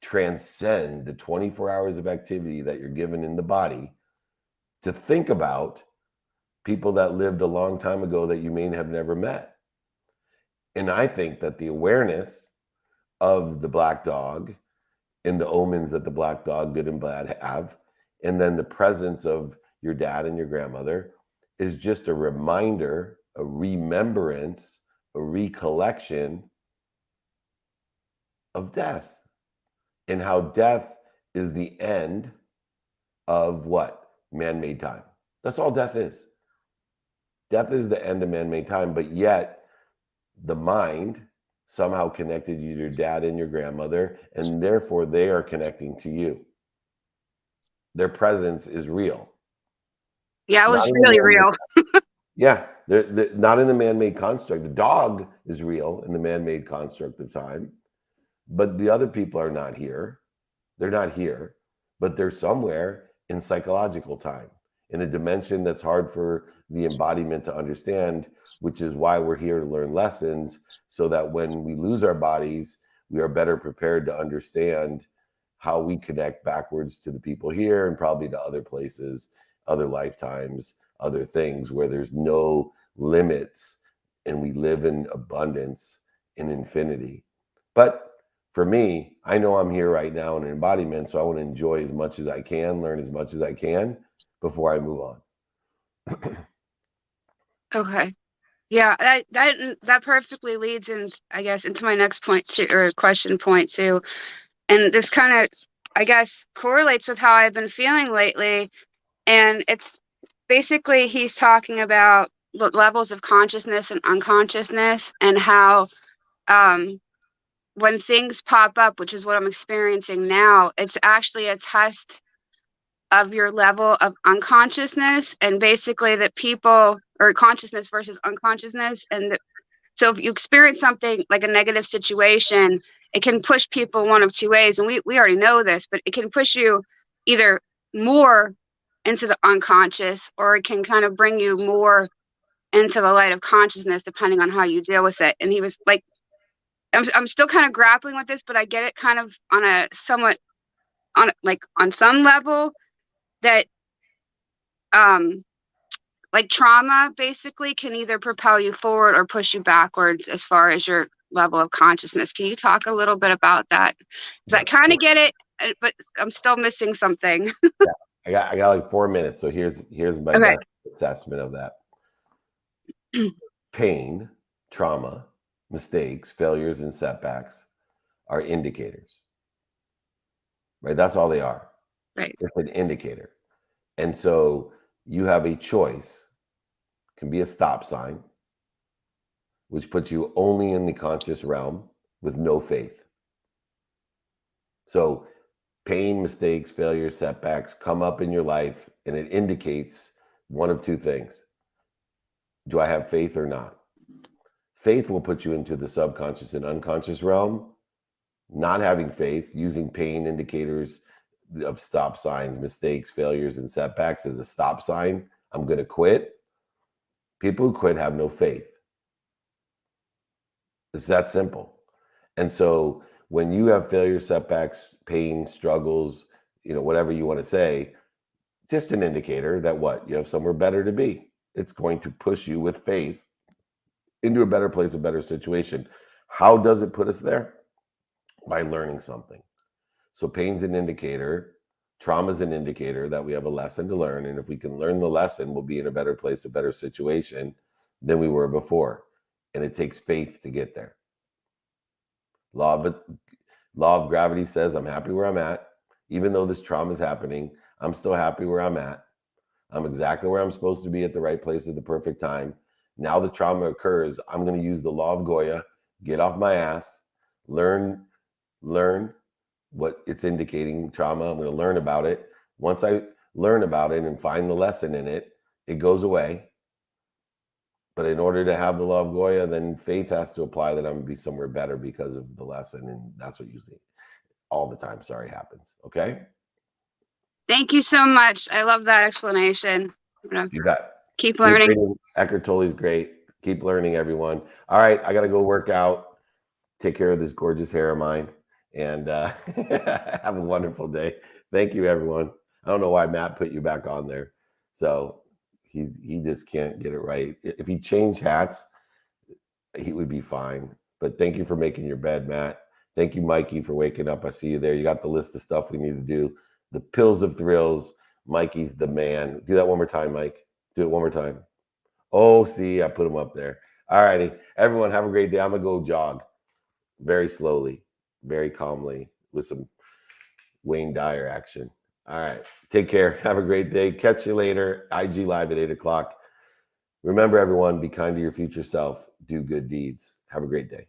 transcends the 24 hours of activity that you're given in the body to think about people that lived a long time ago that you may have never met. And I think that the awareness of the black dog and the omens that the black dog, good and bad, have, and then the presence of your dad and your grandmother, is just a reminder, a remembrance, a recollection of death, and how death is the end of what? Man-made time. That's all death is. Death is the end of man-made time, but yet the mind somehow connected you to your dad and your grandmother, and therefore they are connecting to you. Their presence is real. Yeah, it was really real. Yeah, They're not in the man-made construct. The dog is real in the man-made construct of time, but the other people are not here. They're not here, but they're somewhere in psychological time, in a dimension that's hard for the embodiment to understand, which is why we're here to learn lessons, so that when we lose our bodies, we are better prepared to understand how we connect backwards to the people here and probably to other places, other lifetimes, other things where there's no limits and we live in abundance, in infinity. But for me, I know I'm here right now in an embodiment, so I want to enjoy as much as I can, learn as much as I can before I move on. Okay. Yeah, that perfectly leads in, I guess, into my next point too, or question point too. And this kind of, I guess, correlates with how I've been feeling lately. And it's basically, he's talking about the levels of consciousness and unconsciousness, and how when things pop up, which is what I'm experiencing now, it's actually a test of your level of unconsciousness, and basically that people, or consciousness versus unconsciousness. And so if you experience something like a negative situation, it can push people one of two ways. And we already know this, but it can push you either more into the unconscious, or it can kind of bring you more into the light of consciousness, depending on how you deal with it. And he was like, I'm still kind of grappling with this, but I get it kind of on a somewhat, on some level, that like trauma basically can either propel you forward or push you backwards as far as your level of consciousness. Can you talk a little bit about that? Because I kind of get it, but I'm still missing something. Yeah, I got like 4 minutes, so here's my best assessment of that. Pain, trauma, mistakes, failures, and setbacks are indicators, right? That's all they are. Right. It's an indicator. And so you have a choice. It can be a stop sign, which puts you only in the conscious realm with no faith. So pain, mistakes, failures, setbacks come up in your life, and it indicates one of two things. Do I have faith or not? Faith will put you into the subconscious and unconscious realm. Not having faith, using pain indicators of stop signs, mistakes, failures, and setbacks as a stop sign, I'm going to quit. People who quit have no faith. It's that simple. And so when you have failure, setbacks, pain, struggles, whatever you want to say, just an indicator that what? You have somewhere better to be. It's going to push you with faith into a better place, a better situation. How does it put us there? By learning something. So pain's an indicator, trauma's an indicator that we have a lesson to learn. And if we can learn the lesson, we'll be in a better place, a better situation than we were before. And it takes faith to get there. Law of gravity says I'm happy where I'm at. Even though this trauma is happening, I'm still happy where I'm at. I'm exactly where I'm supposed to be at the right place at the perfect time. Now the trauma occurs. I'm going to use the law of Goya, get off my ass, learn what it's indicating, trauma. I'm going to learn about it. Once I learn about it and find the lesson in it, it goes away. But in order to have the law of Goya, then faith has to apply that I'm going to be somewhere better because of the lesson. And that's what usually all the time, happens. Okay? Thank you so much. I love that explanation. You got keep learning. Eckhart Tolle's great. Keep learning, everyone. All right, I got to go work out. Take care of this gorgeous hair of mine. And have a wonderful day. Thank you, everyone. I don't know why Matt put you back on there. So he just can't get it right. If he changed hats, he would be fine. But thank you for making your bed, Matt. Thank you, Mikey, for waking up. I see you there. You got the list of stuff we need to do. The pills of thrills. Mikey's the man. Do that one more time, Mike. Do it one more time. Oh, see, I put him up there. All righty. Everyone, have a great day. I'm going to go jog very slowly, very calmly, with some Wayne Dyer action. All right. Take care. Have a great day. Catch you later. IG Live at 8 o'clock. Remember, everyone, be kind to your future self. Do good deeds. Have a great day.